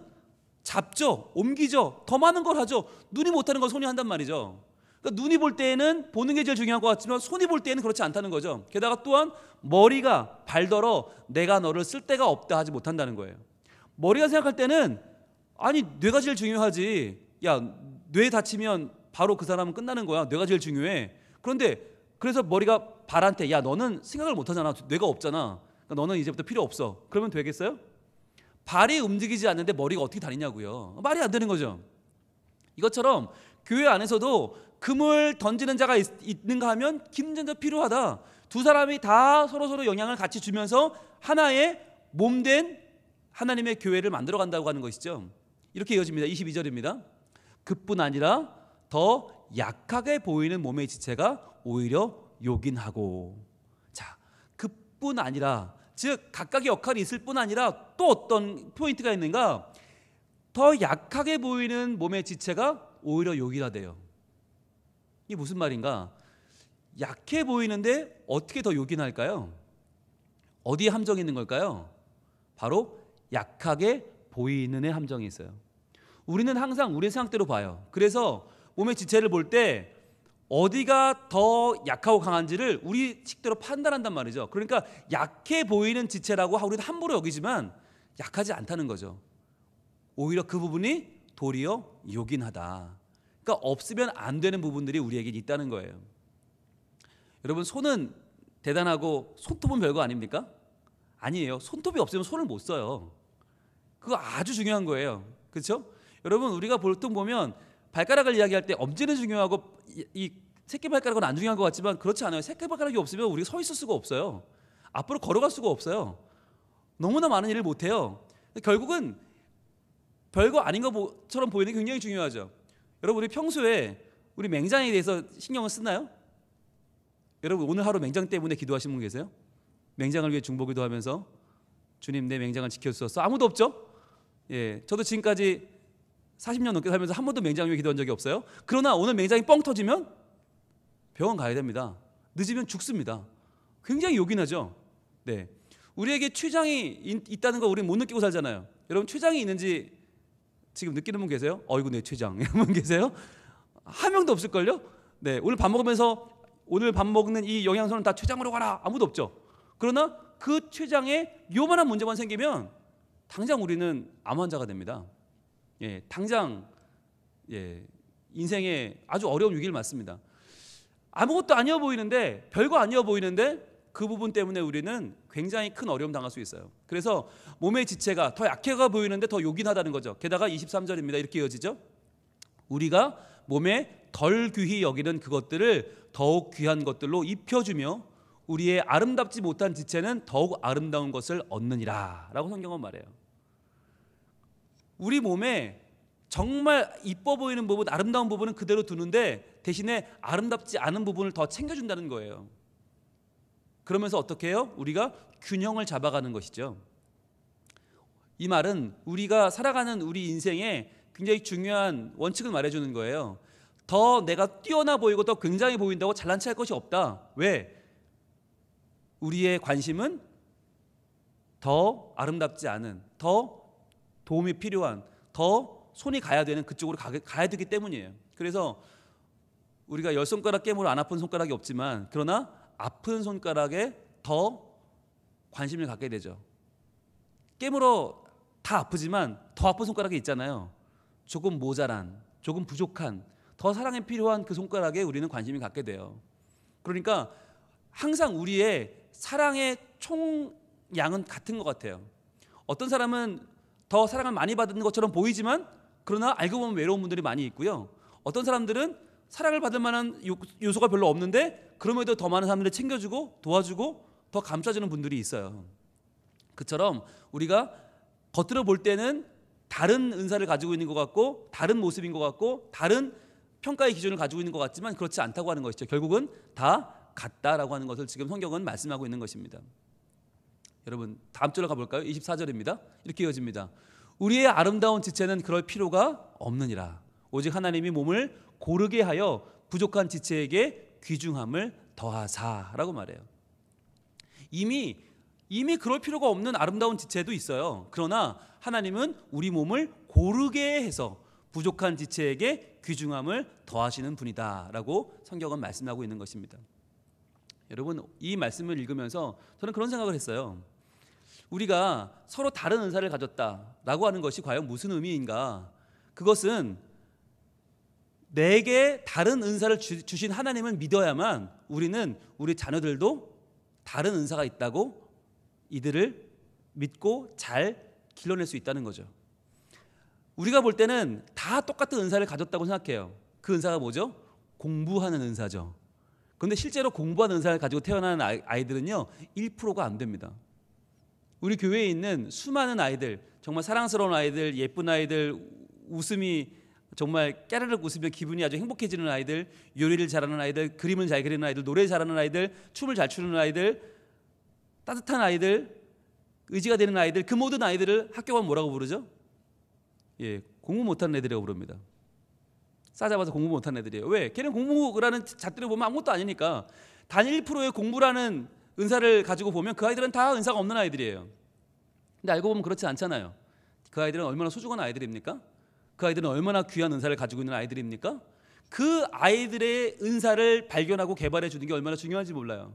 잡죠, 옮기죠, 더 많은 걸 하죠. 눈이 못하는 걸 손이 한단 말이죠. 그러니까 눈이 볼 때에는 보는 게 제일 중요한 것 같지만 손이 볼 때에는 그렇지 않다는 거죠. 게다가 또한 머리가 발더러 내가 너를 쓸 데가 없다 하지 못한다는 거예요. 머리가 생각할 때는 아니 뇌가 제일 중요하지. 야, 뇌 다치면 바로 그 사람은 끝나는 거야. 뇌가 제일 중요해. 그런데 그래서 머리가 발한테 야 너는 생각을 못하잖아. 뇌가 없잖아. 그러니까 너는 이제부터 필요 없어. 그러면 되겠어요? 발이 움직이지 않는데 머리가 어떻게 다니냐고요. 말이 안 되는 거죠. 이것처럼 교회 안에서도 금을 던지는 자가 있는가 하면 깁는 자도 필요하다. 두 사람이 다 서로 영향을 같이 주면서 하나의 몸된 하나님의 교회를 만들어 간다고 하는 것이죠. 이렇게 이어집니다. 22절입니다. 그뿐 아니라 더 약하게 보이는 몸의 지체가 오히려 요긴하고. 자, 그뿐 아니라, 즉 각각의 역할이 있을 뿐 아니라 또 어떤 포인트가 있는가? 더 약하게 보이는 몸의 지체가 오히려 요긴하대요. 이게 무슨 말인가? 약해 보이는데 어떻게 더 요긴할까요? 어디에 함정이 있는 걸까요? 바로 약하게 보이는 애 함정이 있어요. 우리는 항상 우리의 생각대로 봐요. 그래서 몸의 지체를 볼 때 어디가 더 약하고 강한지를 우리 식대로 판단한단 말이죠. 그러니까 약해 보이는 지체라고 우리는 함부로 여기지만 약하지 않다는 거죠. 오히려 그 부분이 도리어 요긴하다. 그러니까 없으면 안 되는 부분들이 우리에게 있다는 거예요. 여러분, 손은 대단하고 손톱은 별거 아닙니까? 아니에요. 손톱이 없으면 손을 못 써요. 그거 아주 중요한 거예요. 그렇죠? 여러분, 우리가 보통 보면 발가락을 이야기할 때 엄지는 중요하고 이 새끼발가락은 안 중요한 것 같지만 그렇지 않아요. 새끼발가락이 없으면 우리가 서 있을 수가 없어요. 앞으로 걸어갈 수가 없어요. 너무나 많은 일을 못해요. 결국은 별거 아닌 것처럼 보이는 게 굉장히 중요하죠. 여러분, 우리 평소에 우리 맹장에 대해서 신경을 쓰나요? 여러분, 오늘 하루 맹장 때문에 기도하신 분 계세요? 맹장을 위해 중보기도 하면서 주님 내 맹장을 지켜주셨어. 아무도 없죠? 저도 지금까지 40년 넘게 살면서 한 번도 맹장 위에 기도한 적이 없어요. 그러나 오늘 맹장이 뻥 터지면 병원 가야 됩니다. 늦으면 죽습니다. 굉장히 요긴하죠. 네, 우리에게 췌장이 있다는 거 우리는 못 느끼고 살잖아요. 여러분, 췌장이 있는지 지금 느끼는 분 계세요? 어이구 내 췌장 이런 분 계세요? 한 명도 없을걸요? 네, 오늘 밥 먹으면서 오늘 밥 먹는 이 영양소는 다 췌장으로 가라. 아무도 없죠. 그러나 그 췌장에 요만한 문제만 생기면 당장 우리는 암 환자가 됩니다. 예, 당장 인생에 아주 어려운 위기를 맞습니다. 아무것도 아니어 보이는데, 별거 아니어 보이는데 그 부분 때문에 우리는 굉장히 큰 어려움 당할 수 있어요. 그래서 몸의 지체가 더 약해가 보이는데 더 요긴하다는 거죠. 게다가 23절입니다. 이렇게 이어지죠. 우리가 몸에 덜 귀히 여기는 그것들을 더욱 귀한 것들로 입혀주며 우리의 아름답지 못한 지체는 더욱 아름다운 것을 얻느니라 라고 성경은 말해요. 우리 몸에 정말 이뻐 보이는 부분, 아름다운 부분은 그대로 두는데 대신에 아름답지 않은 부분을 더 챙겨준다는 거예요. 그러면서 어떻게 해요? 우리가 균형을 잡아가는 것이죠. 이 말은 우리가 살아가는 우리 인생에 굉장히 중요한 원칙을 말해주는 거예요. 더 내가 뛰어나 보이고 더 굉장히 보인다고 잘난 체할 것이 없다. 왜? 우리의 관심은 더 아름답지 않은, 더 도움이 필요한, 더 손이 가야 되는 그쪽으로 가야 되기 때문이에요. 그래서 우리가 10손가락 깨물어 안 아픈 손가락이 없지만, 그러나 아픈 손가락에 더 관심을 갖게 되죠. 깨물어 다 아프지만 더 아픈 손가락이 있잖아요. 조금 모자란, 조금 부족한, 더 사랑이 필요한 그 손가락에 우리는 관심을 갖게 돼요. 그러니까 항상 우리의 사랑의 총량은 같은 것 같아요. 어떤 사람은 더 사랑을 많이 받는 것처럼 보이지만 그러나 알고 보면 외로운 분들이 많이 있고요. 어떤 사람들은 사랑을 받을 만한 요소가 별로 없는데 그럼에도 더 많은 사람들을 챙겨주고 도와주고 더 감싸주는 분들이 있어요. 그처럼 우리가 겉으로 볼 때는 다른 은사를 가지고 있는 것 같고 다른 모습인 것 같고 다른 평가의 기준을 가지고 있는 것 같지만 그렇지 않다고 하는 것이죠. 결국은 다 같다라고 하는 것을 지금 성경은 말씀하고 있는 것입니다. 여러분 다음 절로 가볼까요? 24절입니다. 이렇게 이어집니다. 우리의 아름다운 지체는 그럴 필요가 없느니라. 오직 하나님이 몸을 고르게 하여 부족한 지체에게 귀중함을 더하사라고 말해요. 이미 그럴 필요가 없는 아름다운 지체도 있어요. 그러나 하나님은 우리 몸을 고르게 해서 부족한 지체에게 귀중함을 더하시는 분이다라고 성경은 말씀하고 있는 것입니다. 여러분 이 말씀을 읽으면서 저는 그런 생각을 했어요. 우리가 서로 다른 은사를 가졌다라고 하는 것이 과연 무슨 의미인가? 그것은 내게 다른 은사를 주신 하나님을 믿어야만 우리는 우리 자녀들도 다른 은사가 있다고 이들을 믿고 잘 길러낼 수 있다는 거죠. 우리가 볼 때는 다 똑같은 은사를 가졌다고 생각해요. 그 은사가 뭐죠? 공부하는 은사죠. 그런데 실제로 공부하는 은사를 가지고 태어나는 아이들은요 1%가 안 됩니다. 우리 교회에 있는 수많은 아이들, 정말 사랑스러운 아이들, 예쁜 아이들, 웃음이 정말 깨르륵 웃으며 기분이 아주 행복해지는 아이들, 요리를 잘하는 아이들, 그림을 잘 그리는 아이들, 노래 잘하는 아이들, 춤을 잘 추는 아이들, 따뜻한 아이들, 의지가 되는 아이들, 그 모든 아이들을 학교 가면 뭐라고 부르죠? 공부 못하는 애들이라고 부릅니다. 싸잡아서 공부 못하는 애들이에요. 왜? 걔는 공부라는 잣들을 보면 아무것도 아니니까. 단 1%의 공부라는 은사를 가지고 보면 그 아이들은 다 은사가 없는 아이들이에요. 근데 알고 보면 그렇지 않잖아요. 그 아이들은 얼마나 소중한 아이들입니까? 그 아이들은 얼마나 귀한 은사를 가지고 있는 아이들입니까? 그 아이들의 은사를 발견하고 개발해 주는 게 얼마나 중요한지 몰라요.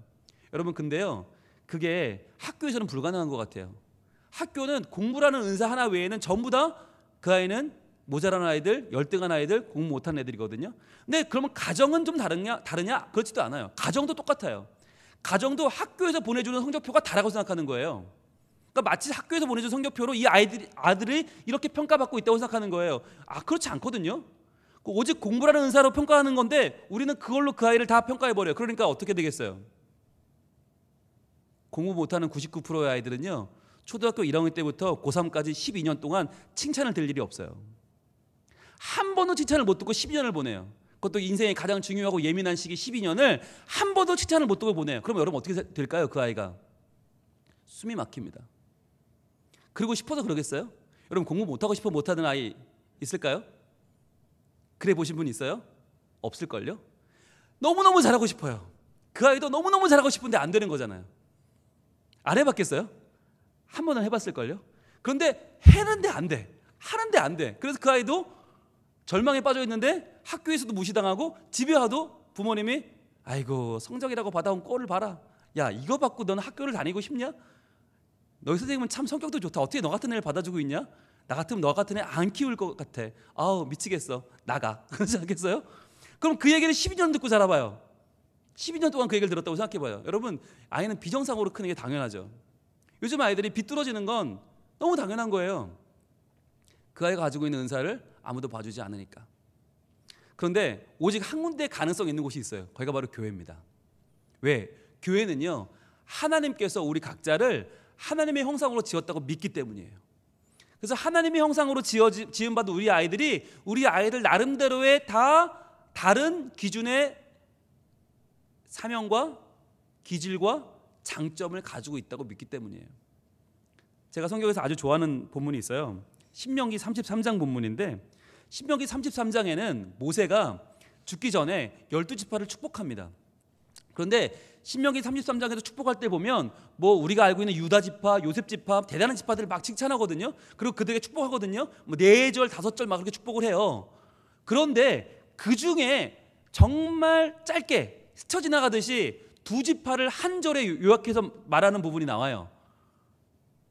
여러분 근데요 그게 학교에서는 불가능한 것 같아요. 학교는 공부라는 은사 하나 외에는 전부 다 그 아이는 모자란 아이들, 열등한 아이들, 공부 못하는 애들이거든요. 근데 그러면 가정은 좀 다르냐? 그렇지도 않아요. 가정도 똑같아요. 가정도 학교에서 보내주는 성적표가 다라고 생각하는 거예요. 그러니까 마치 학교에서 보내준 성적표로 이 아들이 이렇게 평가받고 있다고 생각하는 거예요. 그렇지 않거든요. 오직 공부라는 은사로 평가하는 건데 우리는 그걸로 그 아이를 다 평가해버려요. 그러니까 어떻게 되겠어요? 공부 못하는 99%의 아이들은요 초등학교 1학년 때부터 고3까지 12년 동안 칭찬을 들 일이 없어요. 한 번도 칭찬을 못 듣고 12년을 보내요. 그것도 인생의 가장 중요하고 예민한 시기 12년을 한 번도 칭찬을 못 듣고 보내요. 그럼 여러분 어떻게 될까요? 그 아이가 숨이 막힙니다. 그러고 싶어서 그러겠어요? 여러분 공부 못하고 싶어 못하는 아이 있을까요? 그래 보신 분 있어요? 없을걸요? 너무너무 잘하고 싶어요. 그 아이도 너무너무 잘하고 싶은데 안 되는 거잖아요. 안 해봤겠어요? 한 번은 해봤을걸요? 그런데 하는데 안 돼. 그래서 그 아이도 절망에 빠져 있는데 학교에서도 무시당하고 집에 와도 부모님이 아이고 성적이라고 받아온 꼴을 봐라. 야 이거 받고 너는 학교를 다니고 싶냐? 너희 선생님은 참 성격도 좋다. 어떻게 너 같은 애를 받아주고 있냐? 나 같으면 너 같은 애 안 키울 것 같아. 아우 미치겠어. 나가. 그러지 않겠어요? 그럼 그 얘기를 12년 듣고 자라봐요. 12년 동안 그 얘기를 들었다고 생각해봐요. 여러분 아이는 비정상으로 크는 게 당연하죠. 요즘 아이들이 비뚤어지는 건 너무 당연한 거예요. 그 아이가 가지고 있는 은사를 아무도 봐주지 않으니까. 그런데 오직 한 군데 가능성 있는 곳이 있어요. 거기가 바로 교회입니다. 왜? 교회는요 하나님께서 우리 각자를 하나님의 형상으로 지었다고 믿기 때문이에요. 그래서 하나님의 형상으로 지음받은 우리 아이들이 우리 아이들 나름대로의 다 다른 기준의 사명과 기질과 장점을 가지고 있다고 믿기 때문이에요. 제가 성경에서 아주 좋아하는 본문이 있어요. 신명기 33장 본문인데 신명기 33장에는 모세가 죽기 전에 12지파를 축복합니다. 그런데 신명기 33장에서 축복할 때 보면 뭐 우리가 알고 있는 유다 지파, 요셉 지파, 대단한 지파들을 막 칭찬하거든요. 그리고 그들에게 축복하거든요. 뭐 4절, 5절 막 그렇게 축복을 해요. 그런데 그 중에 정말 짧게 스쳐 지나가듯이 2지파를 한 절에 요약해서 말하는 부분이 나와요.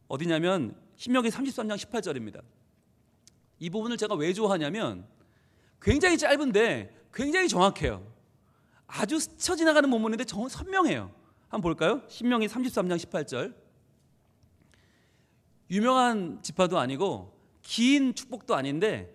어디냐면 신명기 33장 18절입니다. 이 부분을 제가 왜 좋아하냐면 굉장히 짧은데 굉장히 정확해요. 아주 스쳐 지나가는 본문인데 선명해요. 한번 볼까요? 신명기 33장 18절. 유명한 지파도 아니고 긴 축복도 아닌데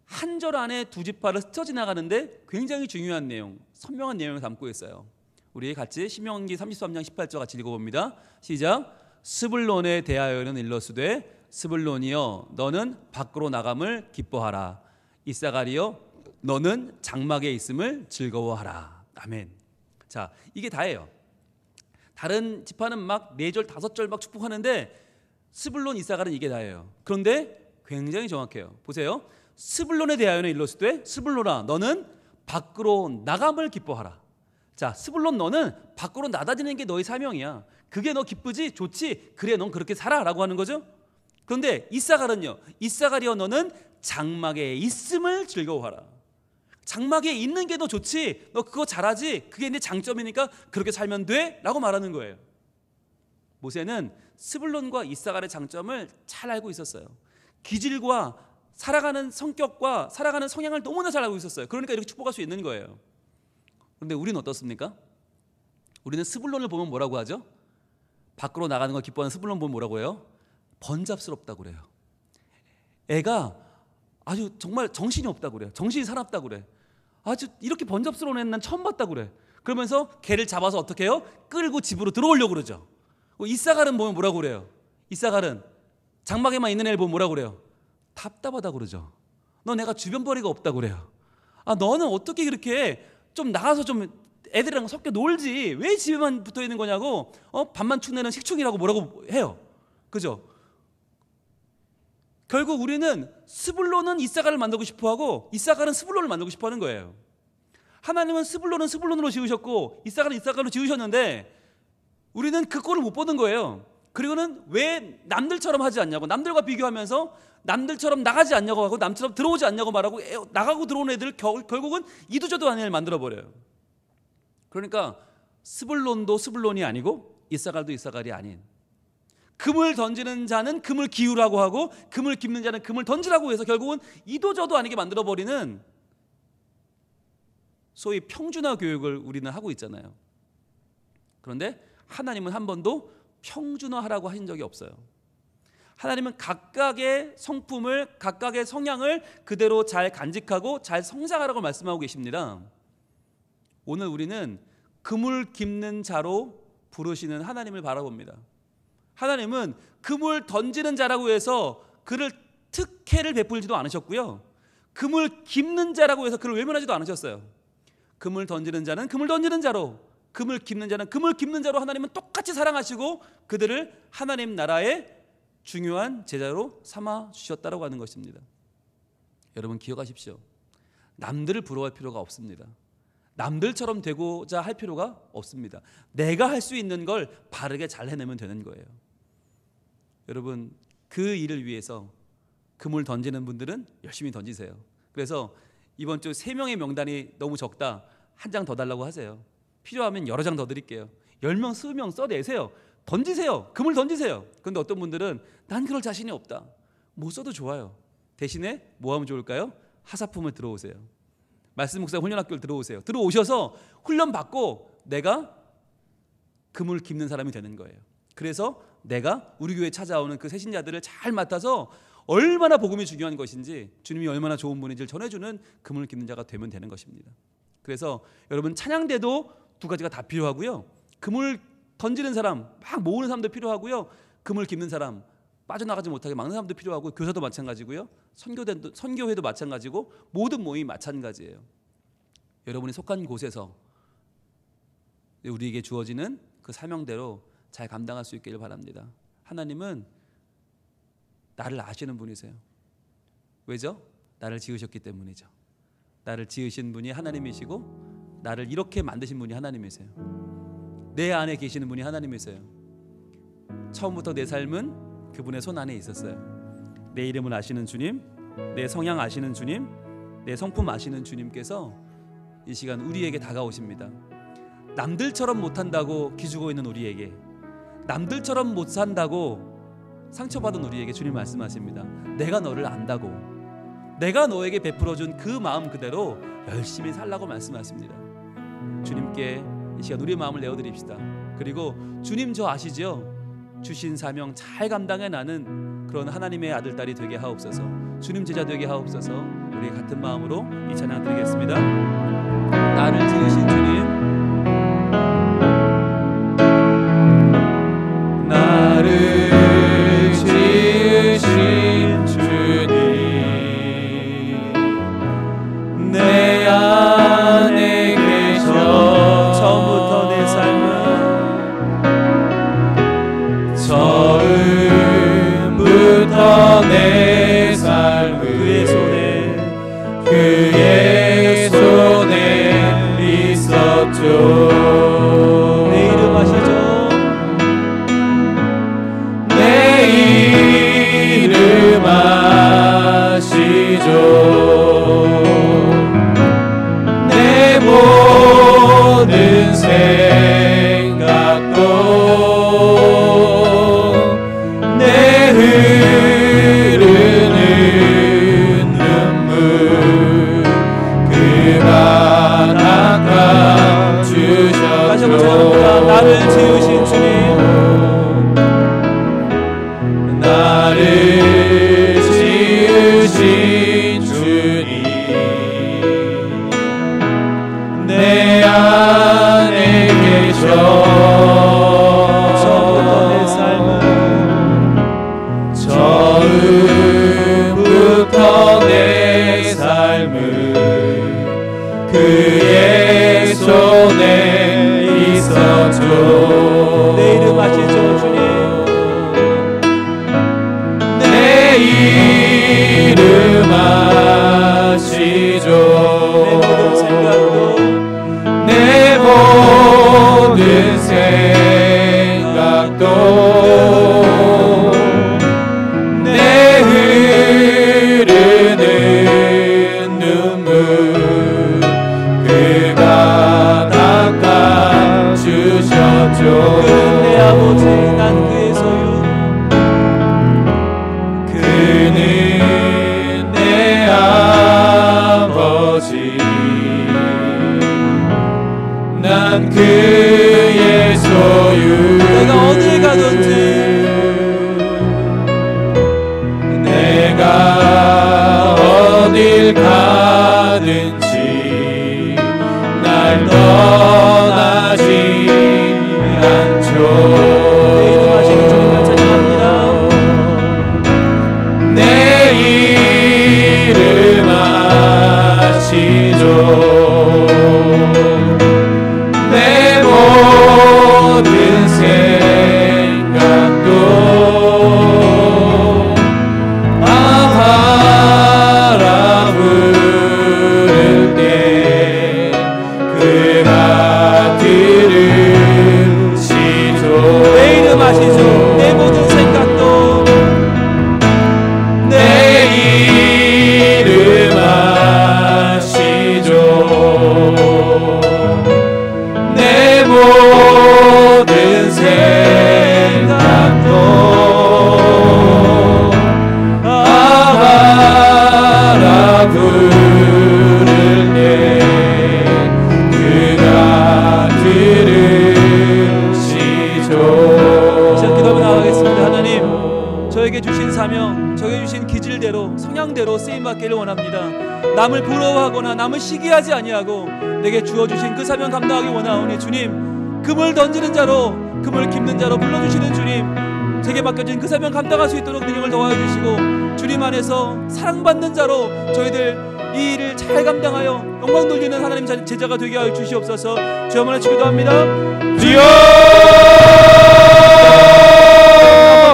한 절 안에 2지파를 스쳐 지나가는데 굉장히 중요한 내용, 선명한 내용을 담고 있어요. 우리 같이 신명기 33장 18절 같이 읽어봅니다. 시작. 스불론에 대하여는 일러스되 스불론이여 너는 밖으로 나감을 기뻐하라. 이사가리여 너는 장막에 있음을 즐거워하라. 아멘. 자, 이게 다예요. 다른 지파는 막 4절, 5절 막 축복하는데 스불론, 이사갈은 이게 다예요. 그런데 굉장히 정확해요. 보세요. 스불론에 대하여는 일러스되 스불론아 너는 밖으로 나감을 기뻐하라. 자, 스불론 너는 밖으로 나다니는 게 너의 사명이야. 그게 너 기쁘지? 좋지? 그래 넌 그렇게 살아라고 하는 거죠. 그런데 이사갈은요. 이사갈이여 너는 장막에 있음을 즐거워하라. 장막에 있는 게 너 좋지? 너 그거 잘하지? 그게 내 장점이니까 그렇게 살면 돼? 라고 말하는 거예요. 모세는 스불론과 이사갈의 장점을 잘 알고 있었어요. 기질과 살아가는 성격과 살아가는 성향을 너무나 잘 알고 있었어요. 그러니까 이렇게 축복할 수 있는 거예요. 그런데 우리는 어떻습니까? 우리는 스불론을 보면 뭐라고 하죠? 밖으로 나가는 걸 기뻐하는 스불론 보면 뭐라고 해요? 번잡스럽다고 그래요. 애가 아주 정말 정신이 없다고 그래요. 정신이 사납다고 그래. 아주 이렇게 번잡스러운 애는 난 처음 봤다고 그래. 그러면서 걔를 잡아서 어떻게 해요? 끌고 집으로 들어오려고 그러죠. 이사갈은 보면 뭐라고 그래요? 이사갈은 장막에만 있는 애를 보면 뭐라고 그래요? 답답하다고 그러죠. 너 내가 주변벌이가 없다고 그래요. 아 너는 어떻게 그렇게 좀 나가서 좀 애들이랑 섞여 놀지 왜 집에만 붙어 있는 거냐고 밥만 축내는 식충이라고 뭐라고 해요. 그죠? 결국 우리는 스불론은 이사갈을 만들고 싶어하고 이사갈은 스불론을 만들고 싶어하는 거예요. 하나님은 스불론은 스불론으로 지으셨고 이사갈은 이사갈로 지으셨는데 우리는 그 꼴을 못 보는 거예요. 그리고는 왜 남들처럼 하지 않냐고, 남들과 비교하면서 남들처럼 나가지 않냐고 하고 남처럼 들어오지 않냐고 말하고 나가고 들어오는 애들 결국은 이도저도 아닌 애를 만들어버려요. 그러니까 스불론도 스불론이 아니고 이사갈도 이사갈이 아닌, 금을 던지는 자는 금을 기우라고 하고 금을 깁는 자는 금을 던지라고 해서 결국은 이도저도 아니게 만들어버리는 소위 평준화 교육을 우리는 하고 있잖아요. 그런데 하나님은 한 번도 평준화하라고 하신 적이 없어요. 하나님은 각각의 성품을, 각각의 성향을 그대로 잘 간직하고 잘 성장하라고 말씀하고 계십니다. 오늘 우리는 금을 깁는 자로 부르시는 하나님을 바라봅니다. 하나님은 금을 던지는 자라고 해서 그를 특혜를 베풀지도 않으셨고요. 금을 깁는 자라고 해서 그를 외면하지도 않으셨어요. 금을 던지는 자는 금을 던지는 자로, 금을 깁는 자는 금을 깁는 자로 하나님은 똑같이 사랑하시고 그들을 하나님 나라의 중요한 제자로 삼아 주셨다라고 하는 것입니다. 여러분 기억하십시오. 남들을 부러워할 필요가 없습니다. 남들처럼 되고자 할 필요가 없습니다. 내가 할 수 있는 걸 바르게 잘 해내면 되는 거예요. 여러분 그 일을 위해서 금을 던지는 분들은 열심히 던지세요. 그래서 이번 주 3명의 명단이 너무 적다. 한 장 더 달라고 하세요. 필요하면 여러 장 더 드릴게요. 10명, 20명 써내세요. 던지세요. 금을 던지세요. 그런데 어떤 분들은 난 그럴 자신이 없다. 못 써도 좋아요. 대신에 뭐 하면 좋을까요? 하사품을 들어오세요. 말씀 묵상 훈련학교를 들어오세요. 들어오셔서 훈련 받고 내가 금을 깁는 사람이 되는 거예요. 그래서 내가 우리 교회에 찾아오는 그 새신자들을 잘 맡아서 얼마나 복음이 중요한 것인지, 주님이 얼마나 좋은 분인지를 전해주는 금을 깁는 자가 되면 되는 것입니다. 그래서 여러분, 찬양대도 두 가지가 다 필요하고요. 금을 던지는 사람, 막 모으는 사람도 필요하고요. 금을 깁는 사람, 빠져나가지 못하게 막는 사람도 필요하고, 교사도 마찬가지고요. 선교회도 마찬가지고, 모든 모임이 마찬가지예요. 여러분이 속한 곳에서 우리에게 주어지는 그 사명대로 잘 감당할 수 있기를 바랍니다. 하나님은 나를 아시는 분이세요. 왜죠? 나를 지으셨기 때문이죠. 나를 지으신 분이 하나님이시고 나를 이렇게 만드신 분이 하나님이세요. 내 안에 계시는 분이 하나님이세요. 처음부터 내 삶은 그분의 손 안에 있었어요. 내 이름을 아시는 주님, 내 성향 아시는 주님, 내 성품 아시는 주님께서 이 시간 우리에게 다가오십니다. 남들처럼 못한다고 기죽어 있는 우리에게, 남들처럼 못 산다고 상처받은 우리에게 주님 말씀하십니다. 내가 너를 안다고, 내가 너에게 베풀어준 그 마음 그대로 열심히 살라고 말씀하십니다. 주님께 이 시간 우리의 마음을 내어드립시다. 그리고 주님 저 아시죠? 주신 사명 잘 감당해 나는 그런 하나님의 아들 딸이 되게 하옵소서. 주님 제자 되게 하옵소서. 우리 같은 마음으로 이 찬양 드리겠습니다. 나를 지으신 주님, 나를 지으신 주님, 내 안에 계셔. 처음부터 내 삶을, 처음부터 내 삶을 그의 손에 있었죠. 내 이름 아시죠? 내 이름 아시죠. 내 모든 생각도 내 흐르는 눈물 그가 닦아주셨죠. 다시 한번 찬양합니다. 나를 지으신 주님, 나를 지으신 주님, 내 안에 계셔. 처음부터 내 삶을, 처음부터 내 삶을 그의 손에 있었죠. 내 이름 아시죠 주님? 내 이름 아시죠. 내 모든 생각도 내 흐르는 눈물 그가 닦아주셨죠. 그는 내 아버지, 난 그의 소유. 그는 내 아버지, 난 그의 소유. 내가 어딜 가든지, 내가 어딜 가든지 날 떠나지 않죠. 내 이름 아시죠. 내 모든 생각도 바람 부를 때 그가 성향대로 쓰임받기를 원합니다. 남을 부러워하거나 남을 시기하지 아니하고 내게 주어주신 그 사명 감당하기 원하오니 주님, 금을 던지는 자로, 금을 깁는 자로 불러주시는 주님, 제게 맡겨진 그 사명 감당할 수 있도록 능력을 더하여 주시고 주님 안에서 사랑받는 자로 저희들 이 일을 잘 감당하여 영광 돌리는 하나님 제자가 되게 하여 주시옵소서. 주여 한번 기도합니다. 주여!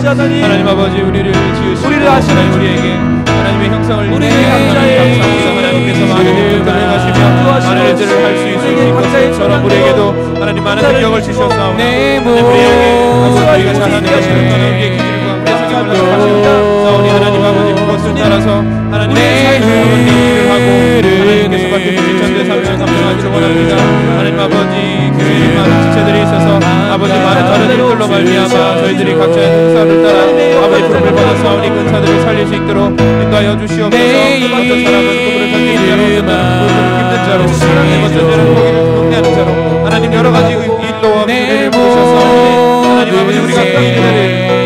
하나님 아버지, 우리를 지으시고 우리를 아시는 우리에게 하나님의 형상을 우리의 입히신 각자의 하나님, 하나님께서 많은 일들을 가능하시며 많은 일들을 할 수 있을 것처럼 우리에게도 하나님 많은 능력을 주셨사오니 우리에게 우리가 잘하는 것을 떠나 우리의 기질과 우리의 성향을 하시옵사오니 하나님 아버지, 그것을 따라서 하나님의 일을 하고 하나님께서 맡겨주신 전도의 사명을 감당하기를 원합니다. 하나님 아버지, 교회에 많은 지체들이 있어서 아버지, 많은 다른 일들로 말미암아 저희들이 각자의 행사를 따라 아버지 부름을 받아사오니 그 은사들을 살릴 수 있도록 인도하여 주시옵소서. 어떤 사람은 그분을 던지는 자로, 그분을 힘든 자로, 어떤 자는 거기를 경계하는 자로, 하나님 여러 가지 일로 우리를 부르셔서 하나님 아버지, 우리가 그 일들을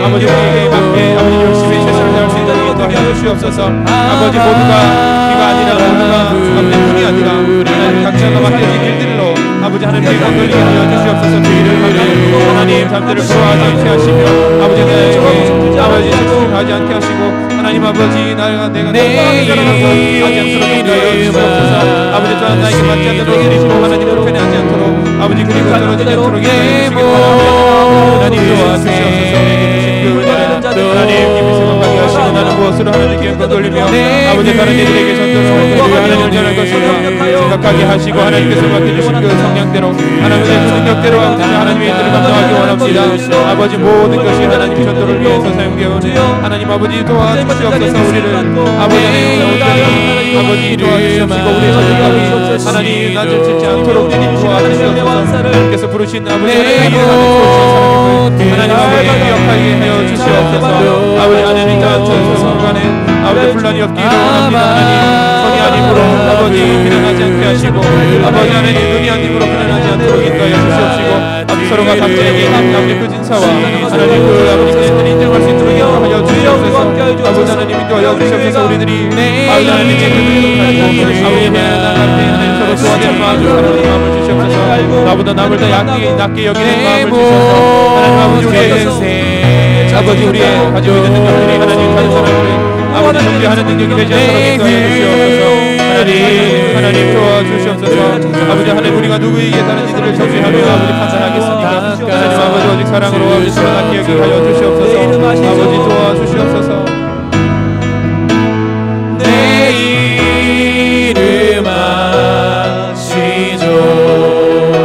아버지 우리에게 맞게 아버지 열심히 최선을 다할 수 있도록 인도하여 주시옵소서. 아버지, 모두가 귀가 아니라 모두가 아버지 눈이 아니라 하나님 각자가 맡겨진 일들로 아버지 하나님 영광 돌리게 하여 주시옵소서. 그 일을 하나님 하나님 잠들을 부러워하지 않게 하시며 아버지 내게 아버지 실수하지 않게 하시고 하나님 아버지 내가 내 일을 하지 않도록 인도하여 주시옵소서. 아버지 또한 나에게 맞지 않는 것을 이시고 하나님 불편해하지 않도록 아버지 그리고 떨어지지 않도록 인도해 주시기 바랍니다. 하나님 도와주시옵소서. 우리에게 주신 그 은혜를 하나님 깊이 생각하게 하시고 나는 무엇으로 하나님께 영광 돌리며 아버지 다른 이들에게 전도를 하고 하나님을 전할 것이라 생각하게 하시고 하나님께서 맡겨주신 그 성향대로 하나님의 능력대로 하나님의 일들을 감당하기 원합니다. 아버지, 모든 것이 하나님의 전도를 위해서 사용되오니 하나님 아버지 도와주시옵소서. 우리를 아버지 아버지 도와주시옵시고 우리의 전도감이 하나님 낮을 짓지 않도록 주님 도와주시옵소서. 하나님께서 부르신 아버지 하나님의 일을 하는 소신 사람을 하나님 아버지 기억하게 하여 주시옵소서. 아버지 하나님 전선 간에 아버지 분란이 없기를 원합니다. 하나님 선이 아님으로 아버지 비난하지 않게 하시고 아버지 하나님 눈이 아님으로 비난하지 않도록 인도하여 주시옵시고 아버지 서로가 각자에게 아버지 그 진사와 하나님 그 아버지 그들이 인정할 수 있도록 인도하여 주시옵소서. 아버지 하나님 인도하여 주시옵소서. 우리들이 아버지 하나님 책임을 가지고 아버지 나갈 때 하나님 서로 도와주는 마음을 주시옵소서. 나보다 남을 더 낮게 여기는 마음을 주셔서 하나님 아버지 우리의 아버지 우리의 가지고 있는 능력들이 하나님 다른 사람들이 아버지 정죄하는 능력이 되지 않도록 인도하여 주시옵소서. 하나님 도와주시옵소서. 아버지 하나님 우리가 누구에게 다른 이들을 정죄하며 아버지 판단하겠습니까? 하나님 아버지 오직 사랑으로 아버지 사랑하게 여기 하여 주시옵소서. 아버지 도와주시옵소서. 내 이름 아시죠.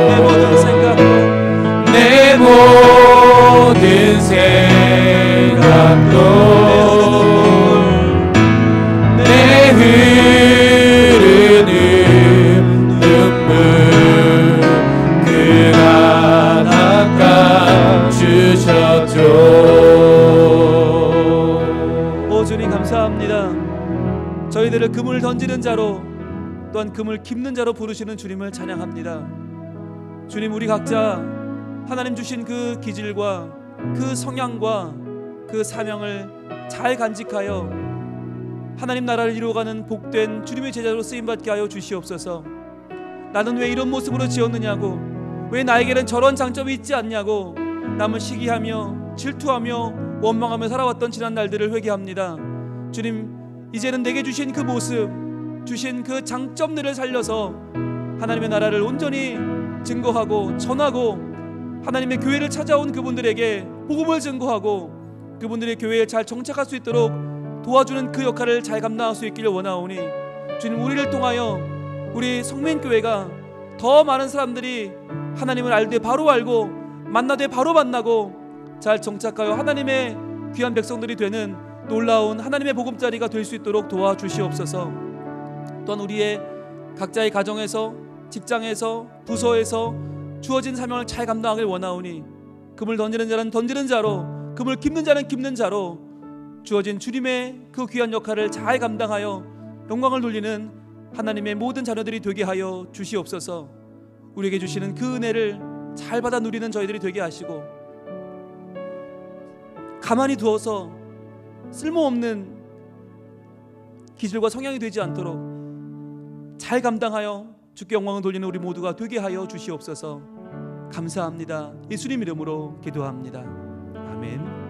내 모든 생각, 내 모든 생각도 내 흐르는 눈물 그가 닦아주셨죠. 오 주님 감사합니다. 저희들을 금을 던지는 자로 또한 금을 깁는 자로 부르시는 주님을 찬양합니다. 주님, 우리 각자 하나님 주신 그 기질과 그 성향과 그 사명을 잘 간직하여 하나님 나라를 이루어가는 복된 주님의 제자로 쓰임받게 하여 주시옵소서. 나는 왜 이런 모습으로 지었느냐고, 왜 나에게는 저런 장점이 있지 않냐고 남을 시기하며 질투하며 원망하며 살아왔던 지난 날들을 회개합니다. 주님, 이제는 내게 주신 그 모습, 주신 그 장점들을 살려서 하나님의 나라를 온전히 증거하고 전하고 하나님의 교회를 찾아온 그분들에게 복음을 증거하고 그분들의 교회에 잘 정착할 수 있도록 도와주는 그 역할을 잘 감당할 수 있기를 원하오니 주님, 우리를 통하여 우리 성민교회가 더 많은 사람들이 하나님을 알되 바로 알고 만나되 바로 만나고 잘 정착하여 하나님의 귀한 백성들이 되는 놀라운 하나님의 보금자리가 될 수 있도록 도와주시옵소서. 또한 우리의 각자의 가정에서, 직장에서, 부서에서 주어진 사명을 잘 감당하길 원하오니 금을 던지는 자는 던지는 자로, 금을 깁는 자는 깁는 자로 주어진 주님의 그 귀한 역할을 잘 감당하여 영광을 돌리는 하나님의 모든 자녀들이 되게 하여 주시옵소서. 우리에게 주시는 그 은혜를 잘 받아 누리는 저희들이 되게 하시고 가만히 두어서 쓸모없는 기질과 성향이 되지 않도록 잘 감당하여 주께 영광을 돌리는 우리 모두가 되게 하여 주시옵소서. 감사합니다. 예수님 이름으로 기도합니다. 아멘.